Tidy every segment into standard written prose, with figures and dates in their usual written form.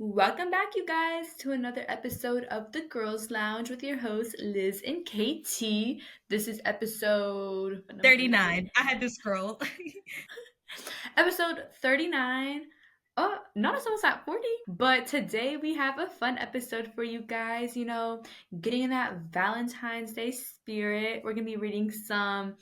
Welcome back, you guys, to another episode of The Girls Lounge with your hosts, Liz and KT. This is episode, what number is it? 39. I had to scroll. Episode 39. Oh, notice I was at 40. But today we have a fun episode for you guys, getting in that Valentine's Day spirit. We're going to be reading some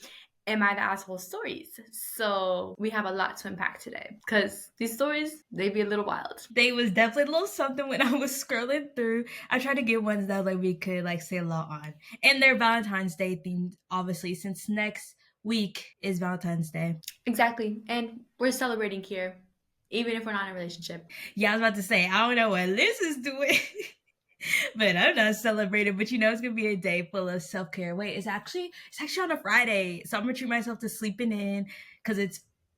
Am I the Asshole stories. So we have a lot to unpack today because these stories, they be a little wild. They was definitely a little something when I was scrolling through. I tried to get ones that we could say a lot on. And they're Valentine's Day themed, obviously, since next week is Valentine's Day. Exactly. And we're celebrating here, even if we're not in a relationship. Yeah, I was about to say, I don't know what Liz is doing. But I'm not celebrating. But it's gonna be a day full of self care. Wait, it's actually on a Friday, so I'm gonna treat myself to sleeping in because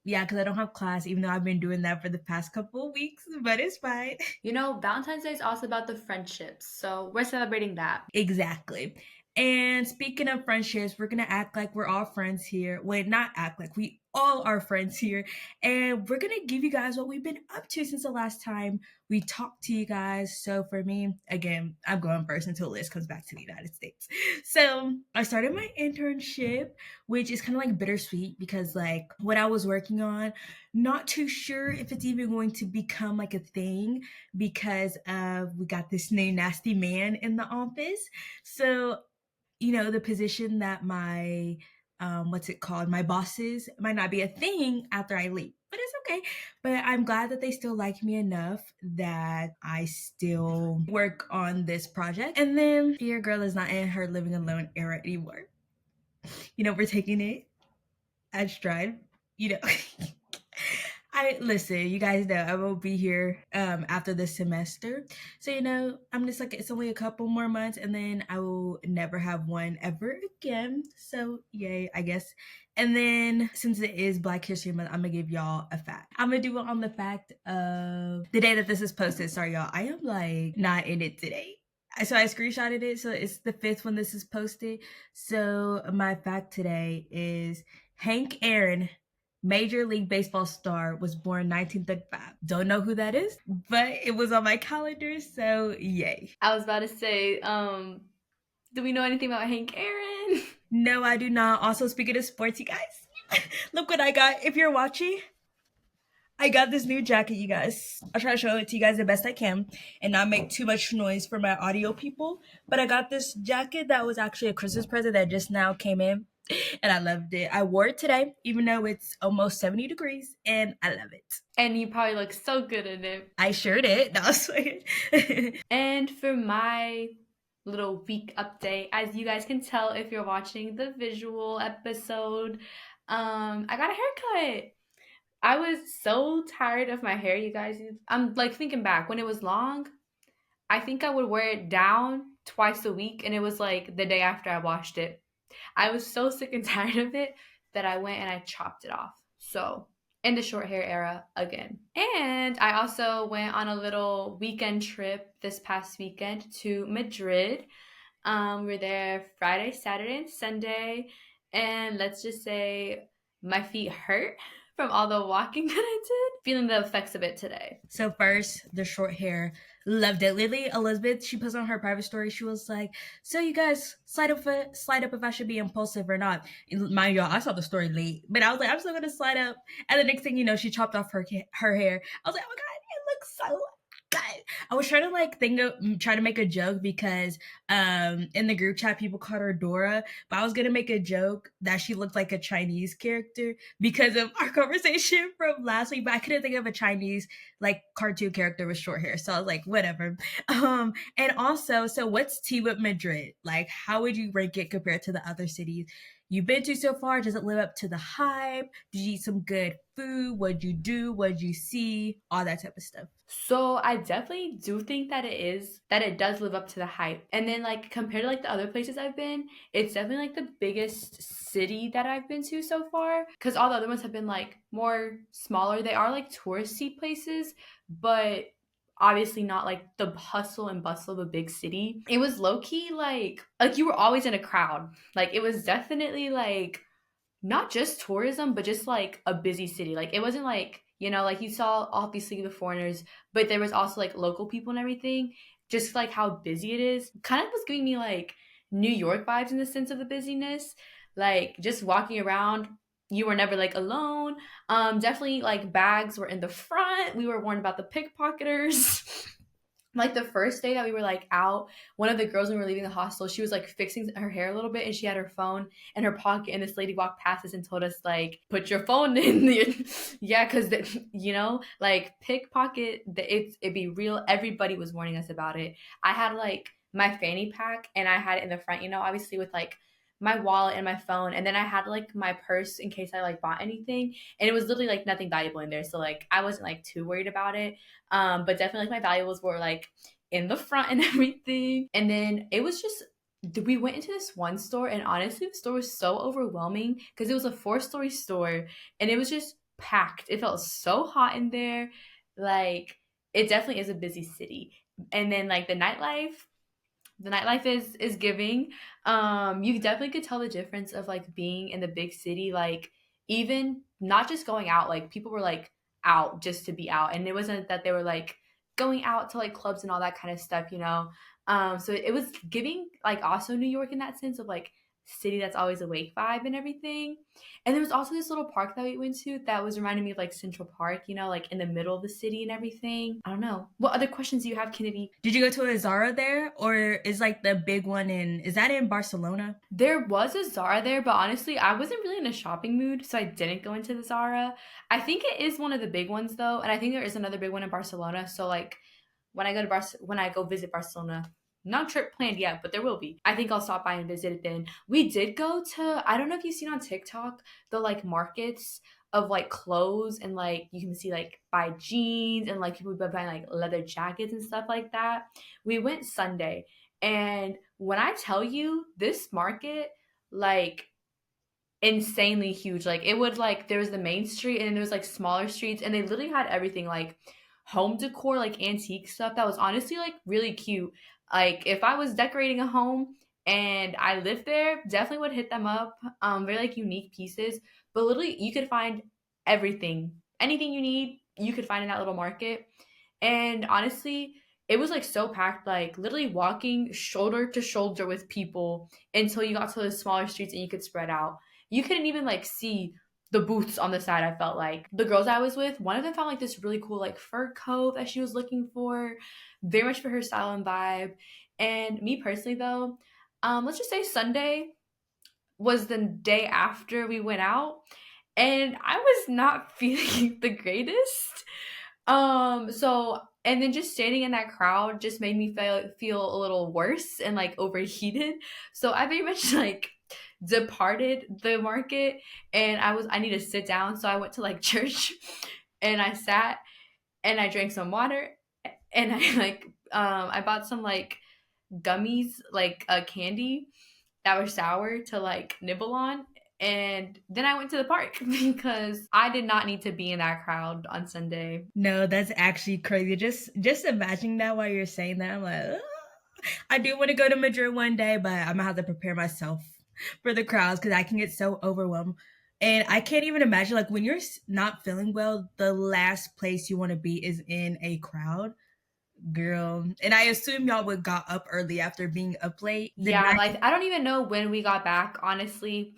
because I don't have class, even though I've been doing that for the past couple of weeks. But it's fine. Valentine's Day is also about the friendships, so we're celebrating that. Exactly. And speaking of friendships, we're gonna act like we're all friends here. Wait, not act like we all are friends here. And we're gonna give you guys what we've been up to since the last time we talked to you guys. So for me, again, I'm going first until Liz comes back to the United States. So I started my internship, which is kind of bittersweet because what I was working on, not too sure if it's even going to become a thing because we got this new nasty man in the office. So the position that my what's it called, my bosses might not be a thing after I leave, but it's okay. But I'm glad that they still like me enough that I still work on this project. And then your girl is not in her living alone era anymore. We're taking it at stride. I listen, you guys know I won't be here after this semester. So I'm just it's only a couple more months and then I will never have one ever again. So yay, I guess. And then since it is Black History Month, I'm gonna give y'all a fact. I'm gonna do it on the fact of the day that this is posted. Sorry y'all, I am not in it today. So I screenshotted it, so it's the 5th when this is posted. So my fact today is Hank Aaron, Major League Baseball star, was born 1935. Don't know who that is, but it was on my calendar, so yay. I was about to say, do we know anything about Hank Aaron? No, I do not. Also, speaking of sports, you guys, look what I got. If you're watching, I got this new jacket, you guys. I'll try to show it to you guys the best I can and not make too much noise for my audio people. But I got this jacket that was actually a Christmas present that just now came in. And I loved it. I wore it today, even though it's almost 70 degrees, and I love it. And you probably look so good in it. I sure did. No, I was And for my little week update, as you guys can tell if you're watching the visual episode, I got a haircut. I was so tired of my hair, you guys. I'm thinking back when it was long. I think I would wear it down twice a week, and it was the day after I washed it. I was so sick and tired of it that I went and I chopped it off. So, in the short hair era again. And I also went on a little weekend trip this past weekend to Madrid. We were there Friday, Saturday, and Sunday. And let's just say my feet hurt from all the walking that I did. Feeling the effects of it today. So first, the short hair. Loved it. Lily Elizabeth, she posted on her private story, she was like, so you guys, slide up if I should be impulsive or not. And mind y'all, I saw the story late, but I was like, I'm still gonna slide up. And the next thing you know, she chopped off her hair. I was like, oh my god, it looks so good. I was trying to try to make a joke because in the group chat people called her Dora, but I was gonna make a joke that she looked like a Chinese character because of our conversation from last week, but I couldn't think of a Chinese cartoon character with short hair, so I was like, whatever. And also, so what's tea with Madrid? How would you rank it compared to the other cities you've been to so far? Does it live up to the hype? Did you eat some good food? What'd you do? What'd you see? All that type of stuff. So I definitely do think that it does live up to the hype. And then compared to the other places I've been, it's definitely the biggest city that I've been to so far. Because all the other ones have been more smaller. They are touristy places, but obviously not the hustle and bustle of a big city. It was low key you were always in a crowd. It was definitely not just tourism, but just a busy city. It wasn't You know, like you saw obviously the foreigners, but there was also like local people and everything. Just like how busy it is, kind of was giving me like New York vibes in the sense of the busyness. Like just walking around, you were never like alone. Definitely like bags were in the front. We were warned about the pickpocketers. Like the first day that we were like out, one of the girls when we were leaving the hostel, she was like fixing her hair a little bit and she had her phone in her pocket, and this lady walked past us and told us like, put your phone in the yeah, because you know, like pickpocket, it'd be real. Everybody was warning us about it. I had like my fanny pack and I had it in the front, you know, obviously with like my wallet and my phone, and then I had like my purse in case I like bought anything, and it was literally like nothing valuable in there, so like I wasn't like too worried about it. But definitely like my valuables were like in the front and everything. And then it was just we went into this one store, and honestly the store was so overwhelming because it was a 4-story store and it was just packed. It felt so hot in there. Like it definitely is a busy city. And then like the nightlife is giving. You definitely could tell the difference of like being in the big city, like even not just going out, like people were like out just to be out, and it wasn't that they were like going out to like clubs and all that kind of stuff, you know. So it was giving like also New York in that sense of like city that's always awake vibe and everything. And there was also this little park that we went to that was reminding me of like Central Park, you know, like in the middle of the city and everything. I don't know. What other questions do you have, Kennedy? Did you go to a Zara there, or is like the big one in? Is that in Barcelona? There was a Zara there, but honestly, I wasn't really in a shopping mood, so I didn't go into the Zara. I think it is one of the big ones though, and I think there is another big one in Barcelona. So like when I go visit Barcelona, no trip planned yet, but there will be. I think I'll stop by and visit it then. We did go to, I don't know if you've seen on TikTok the like markets of like clothes, and like you can see like buy jeans and like people buying like leather jackets and stuff like that. We went Sunday, and when I tell you this market, like insanely huge. Like it would like there was the main street and then there was like smaller streets, and they literally had everything like home decor, like antique stuff that was honestly like really cute. Like if I was decorating a home and I lived there, definitely would hit them up. Very like unique pieces, but literally you could find everything, anything you need, you could find in that little market. And honestly, it was like so packed, like literally walking shoulder to shoulder with people until you got to the smaller streets and you could spread out. You couldn't even like see the booths on the side. I felt like the girls I was with, one of them found like this really cool like fur coat that she was looking for, very much for her style and vibe. And me personally though, let's just say Sunday was the day after we went out, and I was not feeling the greatest. So and then just standing in that crowd just made me feel a little worse and like overheated. So I very much like departed the market, and I need to sit down. So I went to like church and I sat and I drank some water, and I like I bought some like gummies, like a candy that were sour to like nibble on. And then I went to the park because I did not need to be in that crowd on Sunday. No, that's actually crazy. Just imagining that while you're saying that, I'm like, "Ugh." I do want to go to Madrid one day, but I'm gonna have to prepare myself for the crowds because I can get so overwhelmed. And I can't even imagine like when you're not feeling well, the last place you want to be is in a crowd, girl. And I assume y'all would got up early after being up late the Yeah, night. like I don't even know when we got back, honestly.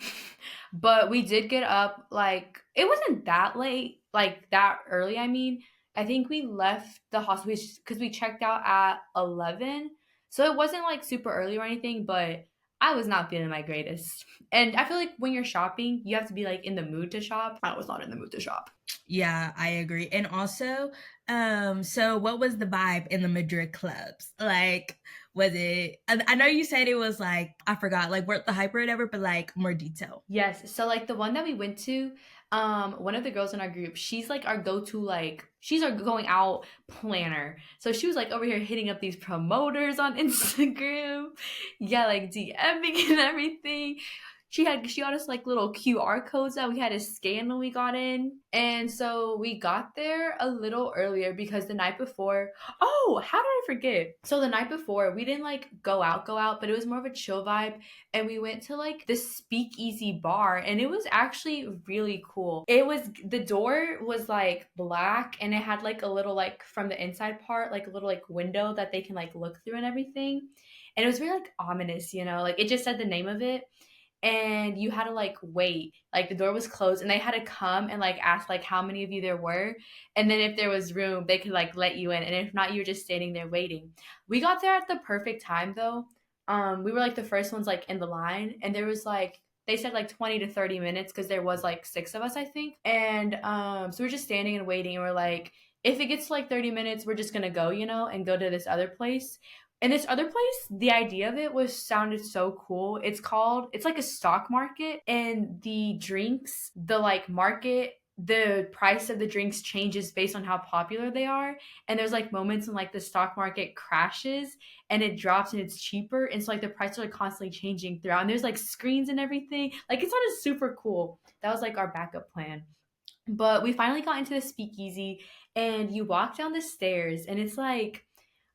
But we did get up like it wasn't that late, like that early, I mean. I think we left the hospital because we checked out at 11. So it wasn't like super early or anything, but I was not feeling my greatest. And I feel like when you're shopping, you have to be like in the mood to shop. I was not in the mood to shop. Yeah, I agree. And also, so what was the vibe in the Madrid clubs? Like, was it? I know you said it was like I forgot, like worth the hype or whatever, but like more detail. Yes. So like the one that we went to, one of the girls in our group, she's like our go-to, like she's our going out planner. So she was like over here hitting up these promoters on Instagram. Yeah, like DMing and everything. She got us like little QR codes that we had to scan when we got in. And so we got there a little earlier because the night before, oh, how did I forget? So the night before, we didn't like go out, but it was more of a chill vibe. And we went to like the speakeasy bar, and it was actually really cool. It was, the door was like black, and it had like a little like from the inside part, like a little like window that they can like look through and everything. And it was really like ominous, you know, like it just said the name of it, and you had to like wait, like the door was closed and they had to come and like ask like how many of you there were, and then if there was room they could like let you in, and if not you were just standing there waiting. We got there at the perfect time though. We were like the first ones like in the line, and there was like, they said like 20 to 30 minutes because there was like six of us I think. And so we're just standing and waiting, and we're like, if it gets to like 30 minutes we're just gonna go, you know, and go to this other place. And this other place, the idea of it was sounded so cool. It's like a stock market, and the drinks, the like market, the price of the drinks changes based on how popular they are. And there's like moments when like the stock market crashes and it drops and it's cheaper. And so like the prices are like constantly changing throughout. And there's like screens and everything. Like it sounded super cool. That was like our backup plan. But we finally got into the speakeasy, and you walk down the stairs and it's like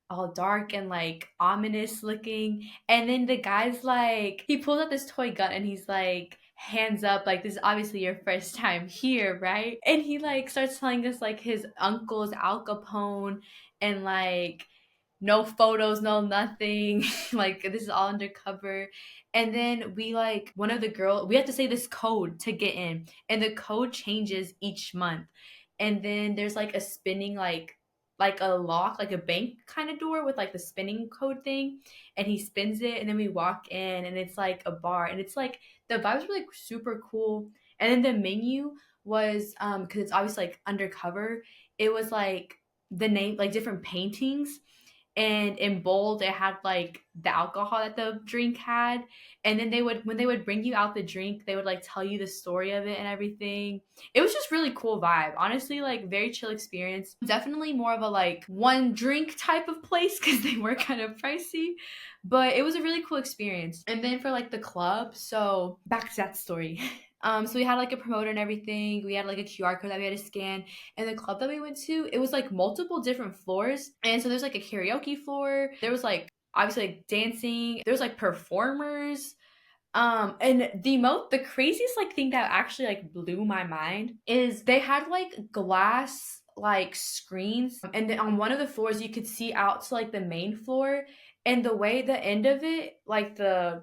all dark and like ominous looking. And then the guy's like, he pulls out this toy gun and he's like, hands up, like this is obviously your first time here, right? And he like starts telling us like his uncle's Al Capone, and like no photos, no nothing. Like this is all undercover. And then we like, one of the girl, we have to say this code to get in, and the code changes each month. And then there's like a spinning like a lock, like a bank kind of door with like the spinning code thing, and he spins it, and then we walk in, and it's like a bar, and it's like the vibes were like super cool. And then the menu was because it's obviously like undercover, it was like the name, like different paintings, and in bold it had like the alcohol that the drink had. And then they would, when they would bring you out the drink, they would like tell you the story of it and everything. It was just really cool vibe, honestly, like very chill experience. Definitely more of a like one drink type of place because they were kind of pricey, but it was a really cool experience. And then for like the club, so back to that story. So we had like a promoter and everything. We had like a QR code that we had to scan. And the club that we went to, it was like multiple different floors. And so there's like a karaoke floor. There was like obviously like dancing. There was like performers. And the craziest like thing that actually like blew my mind is they had like glass like screens, and then on one of the floors you could see out to like the main floor. And the way the end of it, like the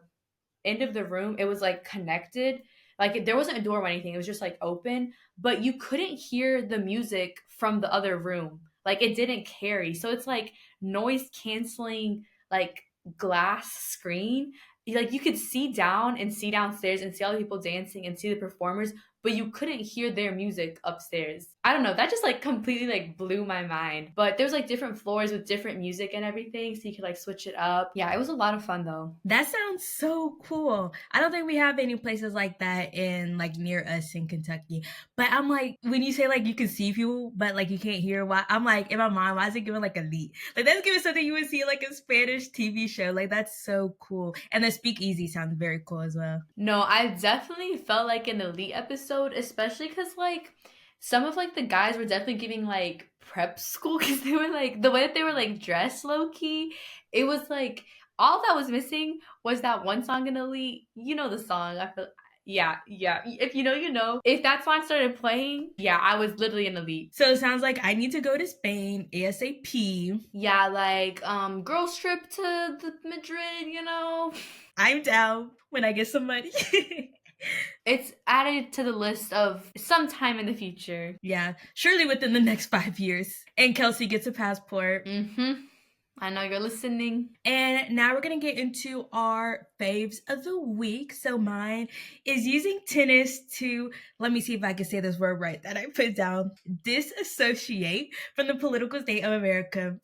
end of the room, it was like connected, like there wasn't a door or anything, it was just like open, but you couldn't hear the music from the other room, like it didn't carry. So it's like noise canceling, like glass screen. Like you could see down and see downstairs and see all the people dancing and see the performers, but you couldn't hear their music upstairs. I don't know, that just like completely like blew my mind. But there's like different floors with different music and everything, so you could like switch it up. Yeah, it was a lot of fun though. That sounds so cool. I don't think we have any places like that in like near us in Kentucky. But I'm like, when you say like you can see people, but like you can't hear, why? I'm like, in my mind, why is it giving like a lead? Like that's giving something you would see like a Spanish TV show. Like that's so cool. And the speakeasy sounds very cool as well. No, I definitely felt like an elite episode, especially because like some of like the guys were definitely giving like prep school because they were like the way that they were like dressed low key. It was like all that was missing was that one song in Elite. You know the song. I feel, yeah, yeah. If you know, you know. If that song started playing, yeah, I was literally in Elite. So it sounds like I need to go to Spain ASAP. Yeah, like girls trip to the Madrid, you know. I'm down when I get some money. It's added to the list of sometime in the future. Yeah, surely within the next 5 years. And Kelsey gets a passport. Mm-hmm. I know you're listening. And now we're going to get into our faves of the week. So mine is using tennis to, let me see if I can say this word right that I put down, disassociate from the political state of America.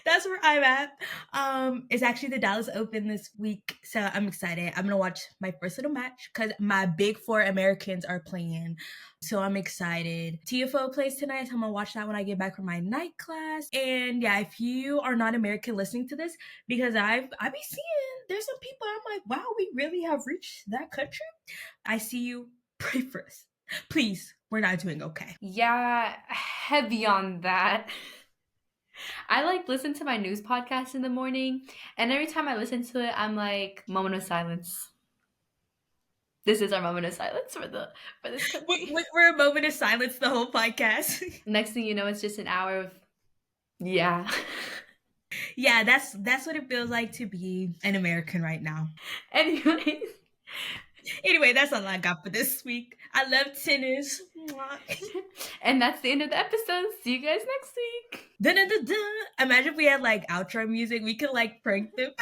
That's where I'm at. It's actually the Dallas Open this week, so I'm excited. I'm gonna watch my first little match because my big four Americans are playing, so I'm excited. TFO plays tonight, so I'm gonna watch that when I get back from my night class. And yeah, if you are not American listening to this, because I be seeing there's some people I'm like, wow, we really have reached that country. I see you. Pray for us, please. We're not doing okay. Yeah, heavy on that. I like listen to my news podcast in the morning, and every time I listen to it, I'm like, moment of silence. This is our moment of silence for this country. We're a moment of silence the whole podcast. Next thing you know, it's just an hour of yeah. Yeah, that's what it feels like to be an American right now. Anyways, Anyway, that's all I got for this week. I love tennis. and that's the end of the episode. See you guys next week. Dun, dun, dun, dun. Imagine if we had like outro music. We could like prank them.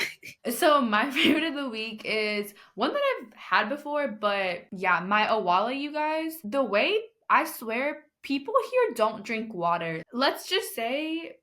So my favorite of the week is one that I've had before, but yeah, my Awala, you guys. The way I swear people here don't drink water. Let's just say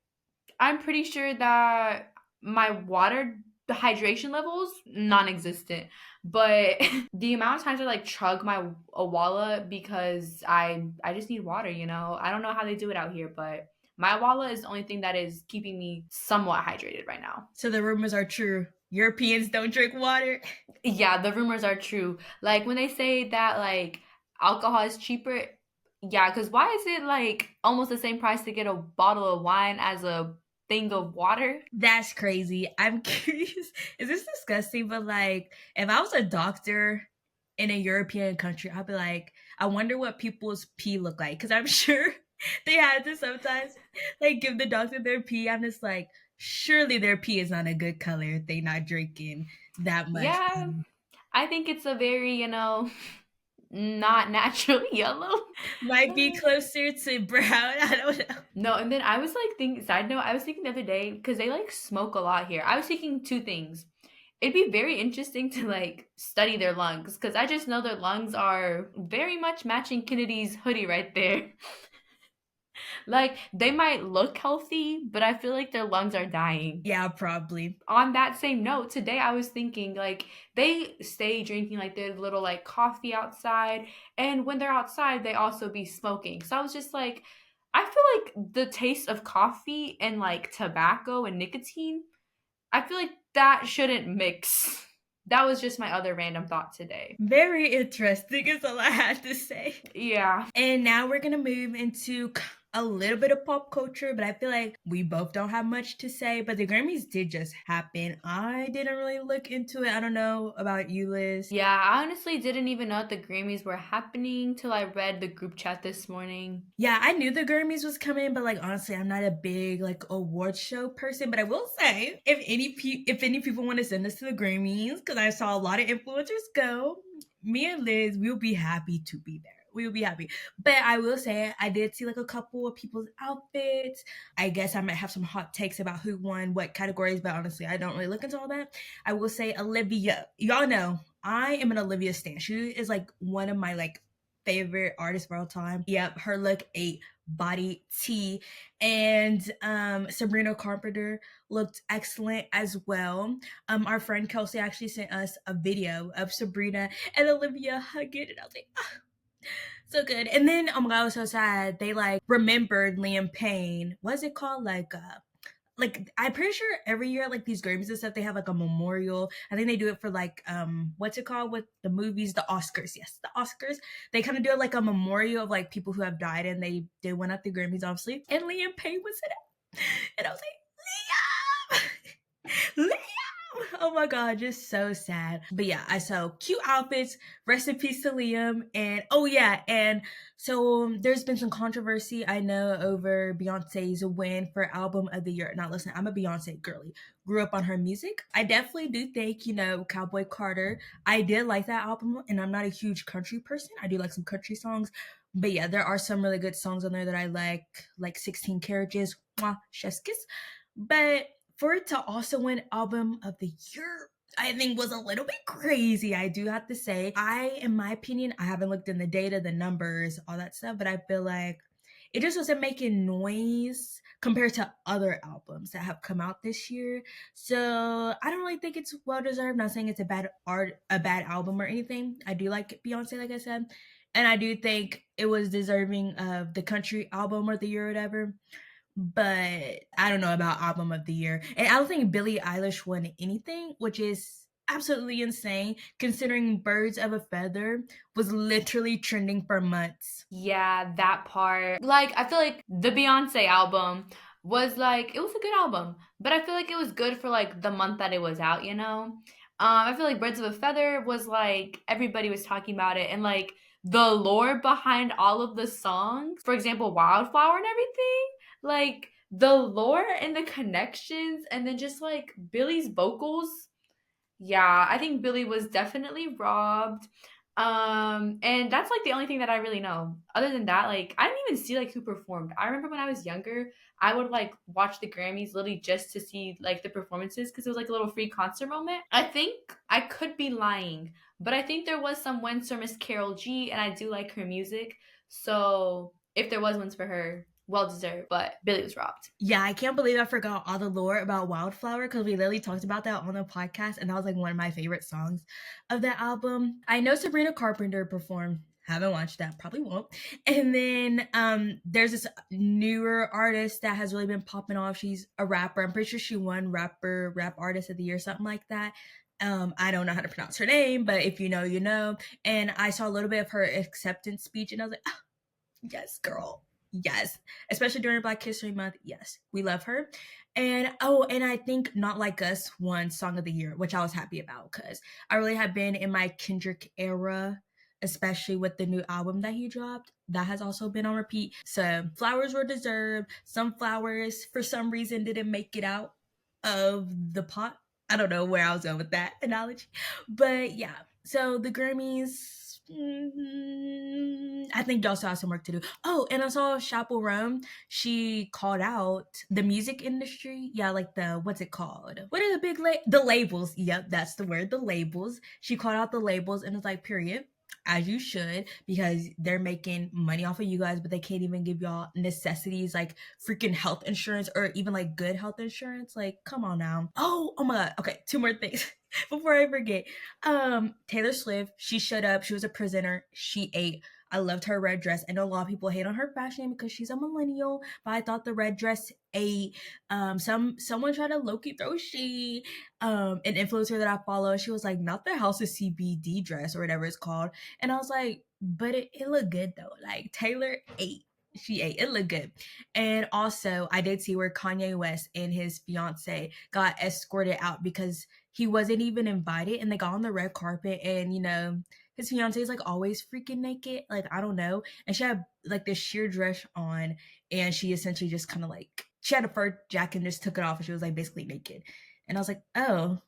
I'm pretty sure that my water the hydration levels non-existent, but the amount of times I like chug my Awala because I just need water, you know. I don't know how they do it out here, but my Awala is the only thing that is keeping me somewhat hydrated right now. So the rumors are true. Europeans don't drink water. Yeah, the rumors are true. Like when they say that like alcohol is cheaper, yeah, because why is it like almost the same price to get a bottle of wine as a thing of water? That's crazy. I'm curious. Is this disgusting? But like, if I was a doctor in a European country, I'd be like, I wonder what people's pee look like. Because I'm sure they had to sometimes like give the doctor their pee. I'm just like, surely their pee is not a good color if they not drinking that much. Yeah, I think it's a very, you know, not natural yellow. Might be closer to brown. I don't know. No, and then I was like thinking, side note, I was thinking the other day, because they like smoke a lot here. I was thinking two things. It'd be very interesting to like study their lungs, because I just know their lungs are very much matching Kennedy's hoodie right there. Like they might look healthy, but I feel like their lungs are dying. Yeah, probably. On that same note, today I was thinking like they stay drinking like their little like coffee outside, and when they're outside, they also be smoking. So I was just like, I feel like the taste of coffee and like tobacco and nicotine, I feel like that shouldn't mix. That was just my other random thought today. Very interesting is all I had to say. Yeah. And now we're gonna move into a little bit of pop culture, but I feel like we both don't have much to say. But the Grammys did just happen. I didn't really look into it. I don't know about you, Liz. Yeah, I honestly didn't even know that the Grammys were happening till I read the group chat this morning. Yeah, I knew the Grammys was coming, but like honestly, I'm not a big like award show person. But I will say, if any people want to send us to the Grammys, because I saw a lot of influencers go, me and Liz, we'll be happy to be there. We'll be happy. But I will say, I did see like a couple of people's outfits. I guess I might have some hot takes about who won what categories, but honestly, I don't really look into all that. I will say Olivia. Y'all know I am an Olivia stan. She is like one of my like favorite artists of all time. Yep, her look ate body tea. And Sabrina Carpenter looked excellent as well. Our friend Kelsey actually sent us a video of Sabrina and Olivia hugging, and I was like, ah, so good. And then oh my god, I was so sad. They like remembered Liam Payne. What's it called? Like I'm pretty sure every year like these Grammys and stuff they have like a memorial. I think they do it for like what's it called with the movies, the Oscars. Yes, the Oscars. They kind of do like a memorial of like people who have died, and they did win at the Grammys obviously. And Liam Payne was in it, and I was like, Liam, Liam. Oh my god, just so sad. But yeah, I saw cute outfits. Rest in peace to Liam. And oh yeah, and so there's been some controversy, I know, over Beyonce's win for album of the year. Now listen, I'm a Beyonce girly. Grew up on her music. I definitely do think, you know, Cowboy Carter. I did like that album, and I'm not a huge country person. I do like some country songs. But yeah, there are some really good songs on there that I like 16 Carriages, Mwah, Chef's Kiss. But for it to also win album of the year, I think was a little bit crazy, I do have to say. In my opinion, I haven't looked in the data, the numbers, all that stuff, but I feel like it just wasn't making noise compared to other albums that have come out this year. So I don't really think it's well deserved. Not saying it's a bad album or anything. I do like Beyonce, like I said, and I do think it was deserving of the country album of the year or whatever. But I don't know about album of the year, and I don't think Billie Eilish won anything, which is absolutely insane considering Birds of a Feather was literally trending for months. Yeah, that part. Like, I feel like the Beyonce album was like, it was a good album, but I feel like it was good for like the month that it was out, you know? I feel like Birds of a Feather was like, everybody was talking about it, and like the lore behind all of the songs, for example, Wildflower and everything, like the lore and the connections, and then just like Billy's vocals. Yeah, I think Billy was definitely robbed. And that's like the only thing that I really know. Other than that, like I didn't even see like who performed. I remember when I was younger, I would like watch the Grammys literally just to see like the performances because it was like a little free concert moment. I think I could be lying, but I think there was some wins for Miss Carol G, and I do like her music. So if there was ones for her, well deserved. But Billy was robbed. Yeah, I can't believe I forgot all the lore about Wildflower because we literally talked about that on the podcast, and that was like one of my favorite songs of that album. I know Sabrina Carpenter performed. Haven't watched that, probably won't. And then there's this newer artist that has really been popping off. She's a rapper. I'm pretty sure she won rap artist of the year, something like that. I don't know how to pronounce her name, but if you know, you know. And I saw a little bit of her acceptance speech, and I was like, oh, yes, girl. Yes. Especially during Black History Month. Yes. We love her. And oh, and I think Not Like Us won Song of the Year, which I was happy about because I really have been in my Kendrick era, especially with the new album that he dropped. That has also been on repeat. So flowers were deserved. Some flowers, for some reason, didn't make it out of the pot. I don't know where I was going with that analogy. But yeah. So the Grammys, I think y'all still have some work to do. Oh, and I saw Chappell Roan. She called out the music industry. Yeah, like the what's it called? What are the the labels? Yep, that's the word. The labels. She called out the labels and was like, period. As you should, because they're making money off of you guys, but they can't even give y'all necessities like freaking health insurance or even like good health insurance. Like, come on now. Oh my god. Okay, two more things before I forget. Taylor Swift, she showed up, she was a presenter, she ate. I loved her red dress. I know a lot of people hate on her fashion because she's a millennial, but I thought the red dress ate. Someone tried to low-key throw shade. An influencer that I follow, she was like, not the House of CBD dress or whatever it's called. And I was like, but it looked good though. Like Taylor ate. She ate. It looked good. And also, I did see where Kanye West and his fiance got escorted out because he wasn't even invited, and they got on the red carpet, and you know, his fiance is like always freaking naked. Like, I don't know. And she had like this sheer dress on, and she essentially just kind of like, she had a fur jacket and just took it off, and she was like basically naked. And I was like, oh,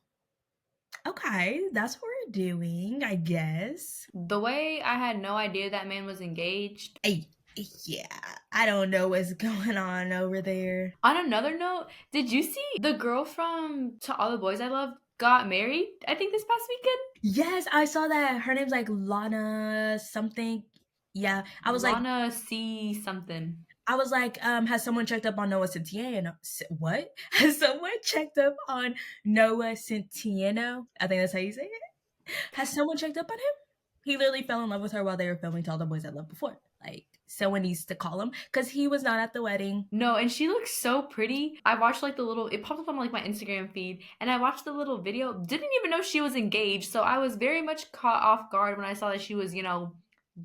okay, that's what we're doing, I guess. The way I had no idea that man was engaged. Hey, yeah, I don't know what's going on over there. On another note, did you see the girl from To All the Boys I Love got married? I think this past weekend. Yes, I saw that. Her name's like Lana something. Yeah, Lana C something. I was like, has someone checked up on Noah Centineo? What? Has someone checked up on Noah Centineo? I think that's how you say it. Has someone checked up on him? He literally fell in love with her while they were filming To All the Boys I Love before. Like, someone needs to call him because he was not at the wedding. No, and she looks so pretty. I watched like the little, it popped up on like my Instagram feed, and I watched the little video. Didn't even know she was engaged, so I was very much caught off guard when I saw that she was,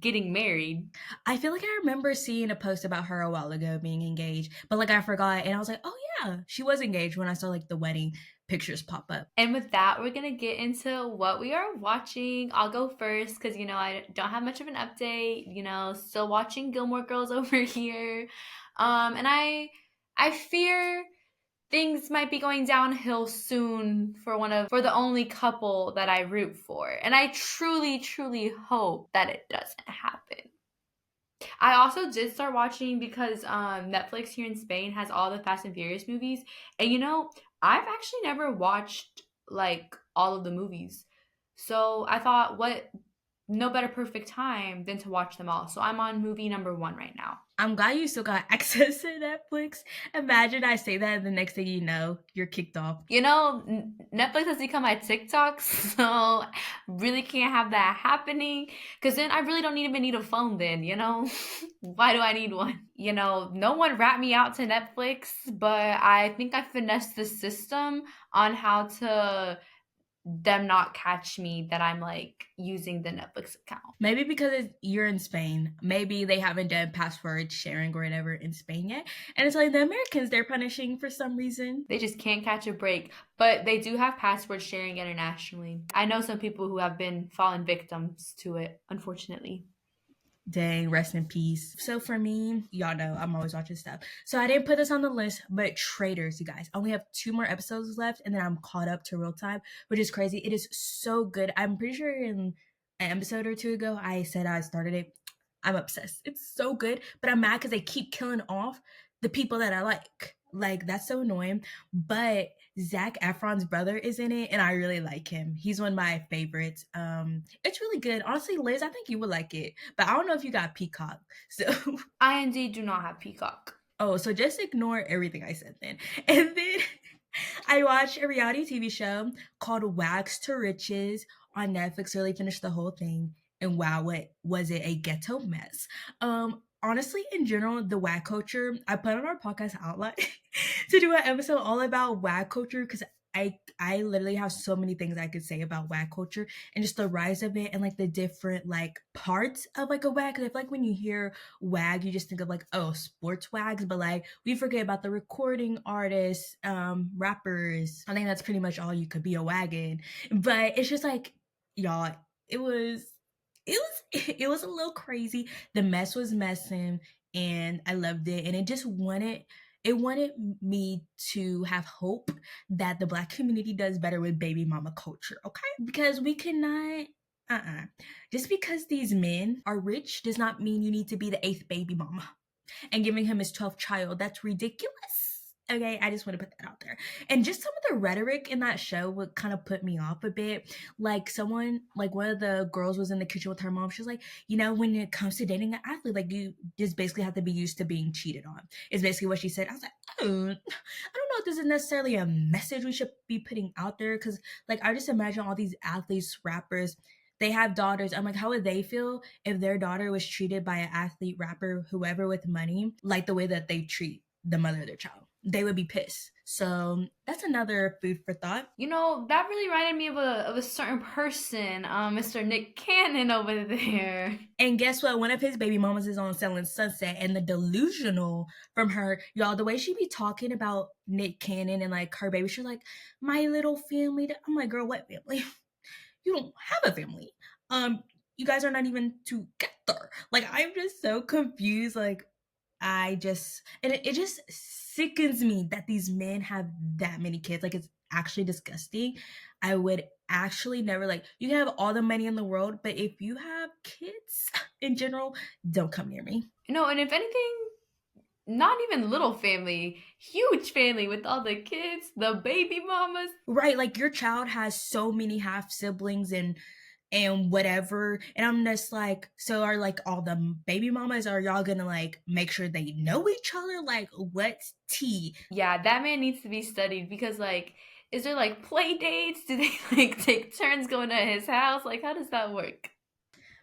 getting married. I feel like I remember seeing a post about her a while ago being engaged, but like I forgot, and I was like, oh yeah, she was engaged when I saw like the wedding pictures pop up. And with that, we're gonna get into what we are watching. I'll go first because I don't have much of an update. Still watching Gilmore Girls over here, and I fear things might be going downhill soon for the only couple that I root for. And I truly, truly hope that it doesn't happen. I also did start watching because Netflix here in Spain has all the Fast and Furious movies. And I've actually never watched like all of the movies. So I thought, what no better perfect time than to watch them all. So I'm on movie number one right now. I'm glad you still got access to Netflix. Imagine I say that and the next thing you know, you're kicked off. You know, Netflix has become my TikTok, so really can't have that happening. Because then I really don't even need a phone. Then why do I need one? No one rat me out to Netflix, but I think I finessed the system on how to them not catch me that I'm like using the Netflix account. Maybe because you're in Spain. Maybe they haven't done password sharing or whatever in Spain yet. And it's like the Americans they're punishing for some reason. They just can't catch a break. But they do have password sharing internationally. I know some people who have been fallen victims to it, unfortunately. Dang, rest in peace. So for me, y'all know I'm always watching stuff. So I didn't put this on the list, but Traitors, you guys. I only have 2 more episodes left and then I'm caught up to real time, which is crazy. It is so good. I'm pretty sure in an episode or two ago, I said I started it. I'm obsessed. It's so good, but I'm mad because they keep killing off the people that I like. Like, that's so annoying. But Zac Efron's brother is in it, and I really like him. He's one of my favorites. It's really good. Honestly, Liz, I think you would like it. But I don't know if you got Peacock. So I indeed do not have Peacock. oh, so just ignore everything I said then. And then I watched a reality TV show called Wags to Riches on Netflix. Really finished the whole thing. And wow, what was it, a ghetto mess. Honestly, in general, the wag culture, I put on our podcast outline to do an episode all about wag culture because I literally have so many things I could say about wag culture and just the rise of it and like the different like parts of like a wag. Because I feel like when you hear wag, you just think of like, oh, sports wags, but like we forget about the recording artists, rappers. I think that's pretty much all you could be a wag in. But it's just like, y'all, it was it was a little crazy. The mess was messing and I loved it. And it wanted me to have hope that the black community does better with baby mama culture, okay? Because we cannot just because these men are rich does not mean you need to be the eighth baby mama and giving him his 12th child. That's ridiculous. Okay, I just want to put that out there. And just some of the rhetoric in that show would kind of put me off a bit. Like one of the girls was in the kitchen with her mom. She was like, when it comes to dating an athlete, like you just basically have to be used to being cheated on. Is basically what she said. I was like, oh, I don't know if this is necessarily a message we should be putting out there. Cause like I just imagine all these athletes, rappers, they have daughters. I'm like, how would they feel if their daughter was treated by an athlete, rapper, whoever with money, like the way that they treat the mother of their child? They would be pissed. So that's another food for thought. That really reminded me of a certain person, Mr. Nick Cannon over there. And guess what? One of his baby mamas is on Selling Sunset, and the delusional from her, y'all, the way she be talking about Nick Cannon and like her baby, she's like, my little family. I'm like, girl, what family? You don't have a family. You guys are not even together. Like, I'm just so confused. Like, and it just sickens me that these men have that many kids. Like, it's actually disgusting. I would actually never, like, you can have all the money in the world, but if you have kids in general, don't come near me. And if anything, not even little family, huge family with all the kids, the baby mamas. Right, like your child has so many half siblings and whatever, and I'm just like, so are like all the baby mamas, are y'all gonna like make sure they know each other? Like, what's tea? Yeah, that man needs to be studied because like, is there like play dates? Do they like take turns going to his house? Like, how does that work?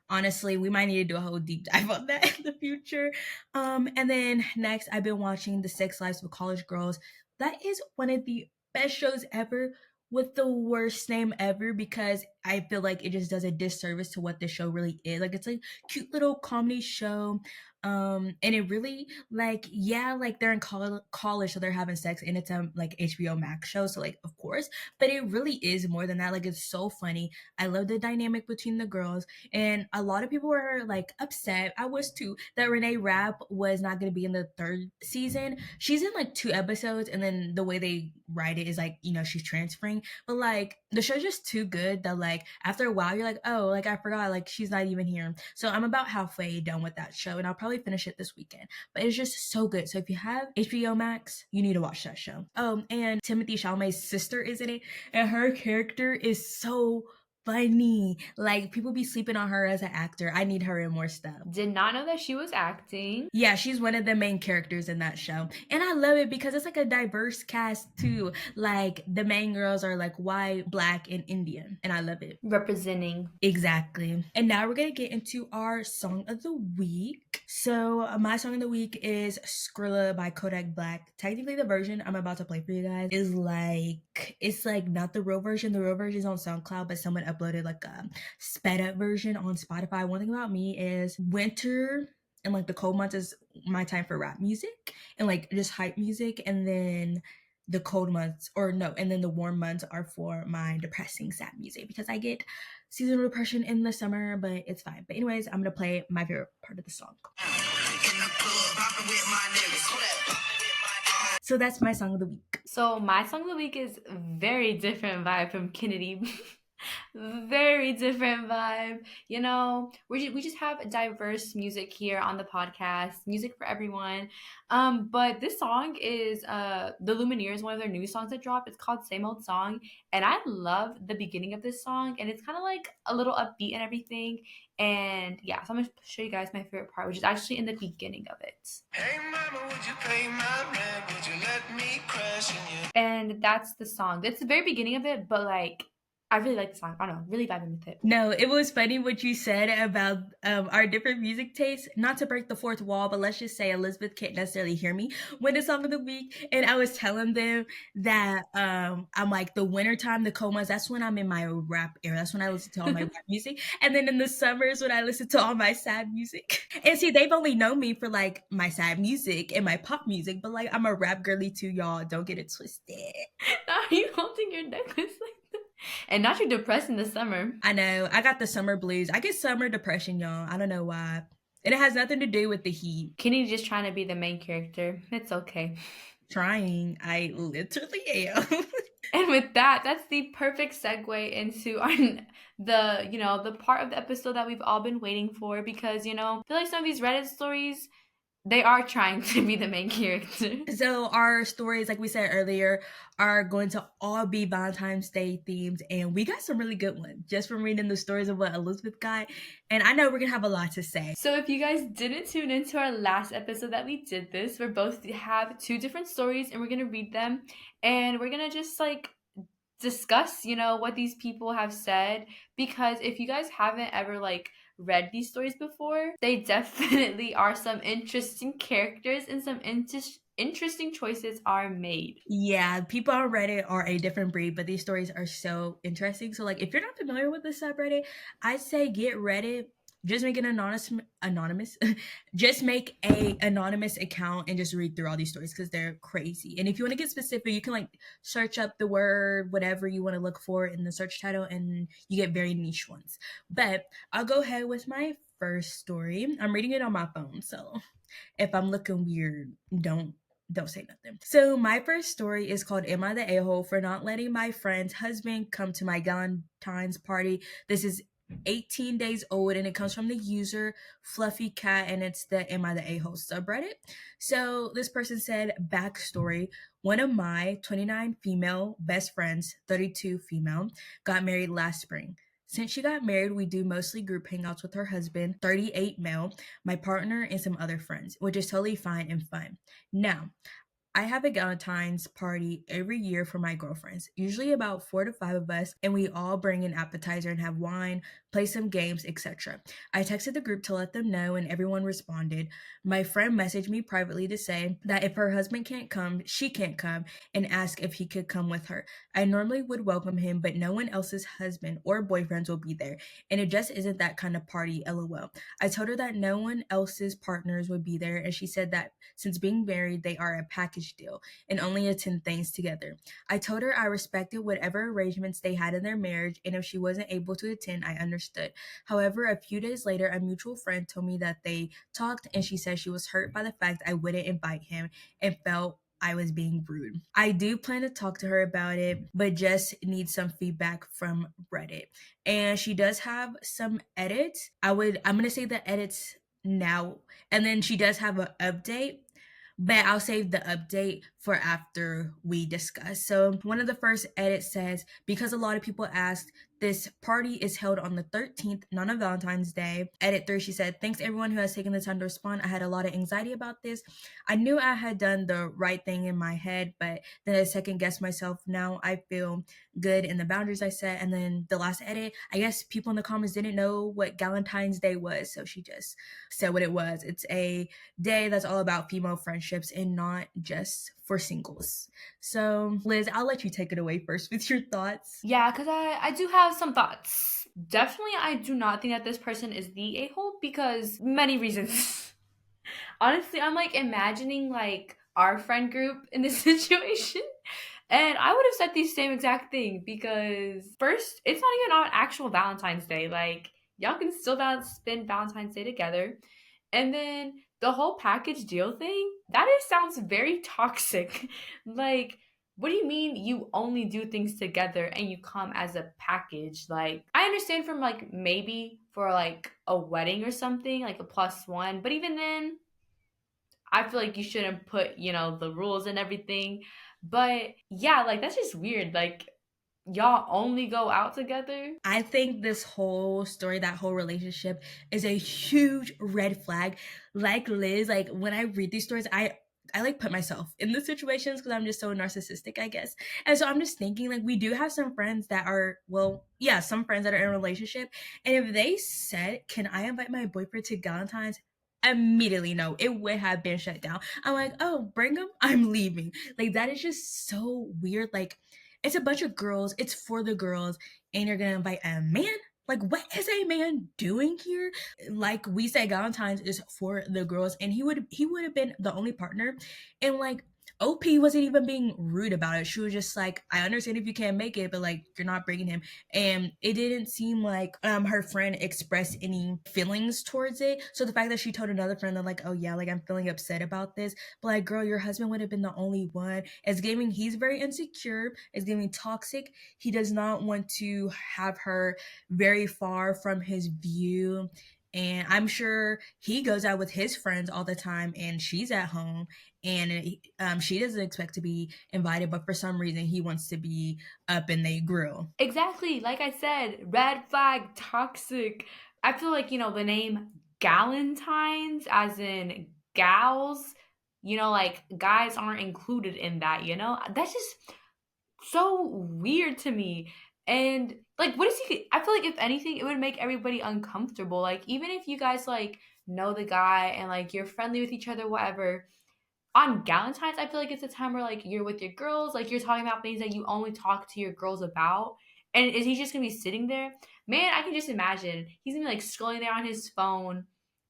Honestly, we might need to do a whole deep dive on that in the future. And then next, I've been watching The Sex Lives of College Girls. That is one of the best shows ever with the worst name ever because I feel like it just does a disservice to what the show really is. Like, it's like cute little comedy show. And it really like, yeah, like they're in college, so they're having sex and it's a like HBO Max show. So like, of course, but it really is more than that. Like, it's so funny. I love the dynamic between the girls. And a lot of people were like upset, I was too, that Renee Rapp was not going to be in the third season. She's in like 2 episodes, and then the way they write it is like, she's transferring. But like, the show's just too good that like after a while you're like, oh, like I forgot, like she's not even here. So I'm about halfway done with that show, and I'll probably finish it this weekend. But it's just so good. So if you have HBO Max, you need to watch that show. And Timothy Chalamet's sister is in it, and her character is so funny. Like, people be sleeping on her as an actor. I need her in more stuff. Did not know that she was acting. Yeah, she's one of the main characters in that show. And I love it because it's like a diverse cast too. Like, the main girls are like white, black, and Indian. And I love it. Representing. Exactly. And now we're going to get into our song of the week. So, my song of the week is Skrilla by Kodak Black. Technically, the version I'm about to play for you guys is like, it's like not the real version. The real version is on SoundCloud, but someone uploaded like a sped up version on Spotify. One thing about me is winter and like the cold months is my time for rap music and like just hype music. And then the cold months, or no, and then the warm months are for my depressing, sad music because I get seasonal depression in the summer, but it's fine. But anyways, I'm gonna play my favorite part of the song. So that's my song of the week. So my song of the week is very different vibe from Kennedy. Very different vibe. You know, we just have diverse music here on the podcast, music for everyone. But this song is the Lumineers, one of their new songs that dropped. It's called Same Old Song, and I love the beginning of this song, and it's kind of like a little upbeat and everything. And yeah, so I'm gonna show you guys my favorite part, which is actually in the beginning of it. Hey mama, would you pay my rent? Would you let me crash in you? And that's the song. That's the very beginning of it, but like I really like the song. I don't know, really vibing with it. No, it was funny what you said about our different music tastes. Not to break the fourth wall, but let's just say Elizabeth can't necessarily hear me when it's song of the week. And I was telling them that I'm like the wintertime, the cold months, that's when I'm in my rap era. That's when I listen to all my rap music. And then in the summers when I listen to all my sad music. And see, they've only known me for like my sad music and my pop music, but like I'm a rap girly too, y'all. Don't get it twisted. Are you holding your necklace like that? And not you're depressed in the summer. I know. I got the summer blues. I get summer depression, y'all. I don't know why. And it has nothing to do with the heat. Kenny's just trying to be the main character. It's okay. Trying. I literally am. And with that, that's the perfect segue into the part of the episode that we've all been waiting for because, I feel like some of these Reddit stories, they are trying to be the main character. So our stories, like we said earlier, are going to all be Valentine's Day themed, and we got some really good ones just from reading the stories of what Elizabeth got. And I know we're gonna have a lot to say. So if you guys didn't tune into our last episode that we did this, we're both have two different stories, and we're gonna read them, and we're gonna just like discuss, what these people have said, because if you guys haven't ever like read these stories before, they definitely are some interesting characters and some interesting choices are made. Yeah, people on Reddit are a different breed, but these stories are so interesting. So like if you're not familiar with the subreddit, I'd say get Reddit. Just make an anonymous just make a anonymous account and just read through all these stories because they're crazy. And if you want to get specific, you can like search up the word whatever you want to look for in the search title, and you get very niche ones. But I'll go ahead with my first story. I'm reading it on my phone, so if I'm looking weird, don't say nothing. So my first story is called Am I the A-hole for not letting my friend's husband come to my Galentine's party? This is 18 days old, and it comes from the user Fluffy Cat, and it's the Am I the A-hole subreddit. So this person said, backstory: one of my 29 female best friends, 32 female, got married last spring. Since she got married, we do mostly group hangouts with her husband, 38 male, my partner, and some other friends, which is totally fine and fun. Now, I have a Galentine's party every year for my girlfriends, usually about 4 to 5 of us, and we all bring an appetizer and have wine, play some games, etc. I texted the group to let them know, and everyone responded. My friend messaged me privately to say that if her husband can't come, she can't come, and asked if he could come with her. I normally would welcome him, but no one else's husband or boyfriends will be there, and it just isn't that kind of party, lol. I told her that no one else's partners would be there, and she said that since being married, they are a package deal and only attend things together. I told her I respected whatever arrangements they had in their marriage, and if she wasn't able to attend, I understood. However, a few days later, a mutual friend told me that they talked, and she said she was hurt by the fact I wouldn't invite him and felt I was being rude. I do plan to talk to her about it, but just need some feedback from Reddit. And she does have some edits. I'm gonna say the edits now, and then she does have an update, but I'll save the update for after we discuss. So one of the first edits says, because a lot of people asked, This party is held on the 13th, not on Valentine's Day. Edit 3, she said, thanks everyone who has taken the time to respond. I had a lot of anxiety about this. I knew I had done the right thing in my head, but then I second guessed myself. Now I feel good in the boundaries I set. And then the last edit, I guess people in the comments didn't know what Galentine's Day was, so she just said what it was. It's a day that's all about female friendships and not just for singles. So, Liz, I'll let you take it away first with your thoughts. Yeah, because I do have some thoughts. Definitely, I do not think that this person is the a hole because many reasons. Honestly, I'm like imagining like our friend group in this situation. And I would have said the same exact thing because first, it's not even on actual Valentine's Day. Like, y'all can still spend Valentine's Day together. And then the whole package deal thing, that is sounds very toxic. Like, what do you mean you only do things together and you come as a package? Like, I understand from like maybe for like a wedding or something, like a plus one, but even then, I feel like you shouldn't put, the rules and everything. But yeah, like that's just weird. Like y'all only go out together. I think this whole story, that whole relationship is a huge red flag. Like Liz, like when I read these stories, I like put myself in the situations because I'm just so narcissistic, I guess. And so I'm just thinking like we do have some friends that are, well, yeah, some friends that are in a relationship. And if they said, can I invite my boyfriend to Galentine's? Immediately no, it would have been shut down. I'm like, oh, bring him, I'm leaving. Like that is just so weird. Like it's a bunch of girls, it's for the girls, and you're gonna invite a man? Like, what is a man doing here? Like we said, Valentine's is for the girls, and he would have been the only partner. And like OP wasn't even being rude about it. She was just like, I understand if you can't make it, but like you're not bringing him. And it didn't seem like her friend expressed any feelings towards it. So the fact that she told another friend that like, oh yeah, like I'm feeling upset about this, but like girl, your husband would have been the only one. It's giving he's very insecure. It's giving toxic. He does not want to have her very far from his view. And I'm sure he goes out with his friends all the time and she's at home and she doesn't expect to be invited, but for some reason he wants to be up in the grill. Exactly. Like I said, red flag, toxic. I feel like, the name Galentines, as in gals, like guys aren't included in that. That's just so weird to me. And like, what is he? I feel like if anything, it would make everybody uncomfortable. Like, even if you guys like know the guy and like you're friendly with each other, whatever, on Galentine's, I feel like it's a time where like you're with your girls, like you're talking about things that you only talk to your girls about. And is he just gonna be sitting there? Man, I can just imagine he's gonna be like scrolling there on his phone,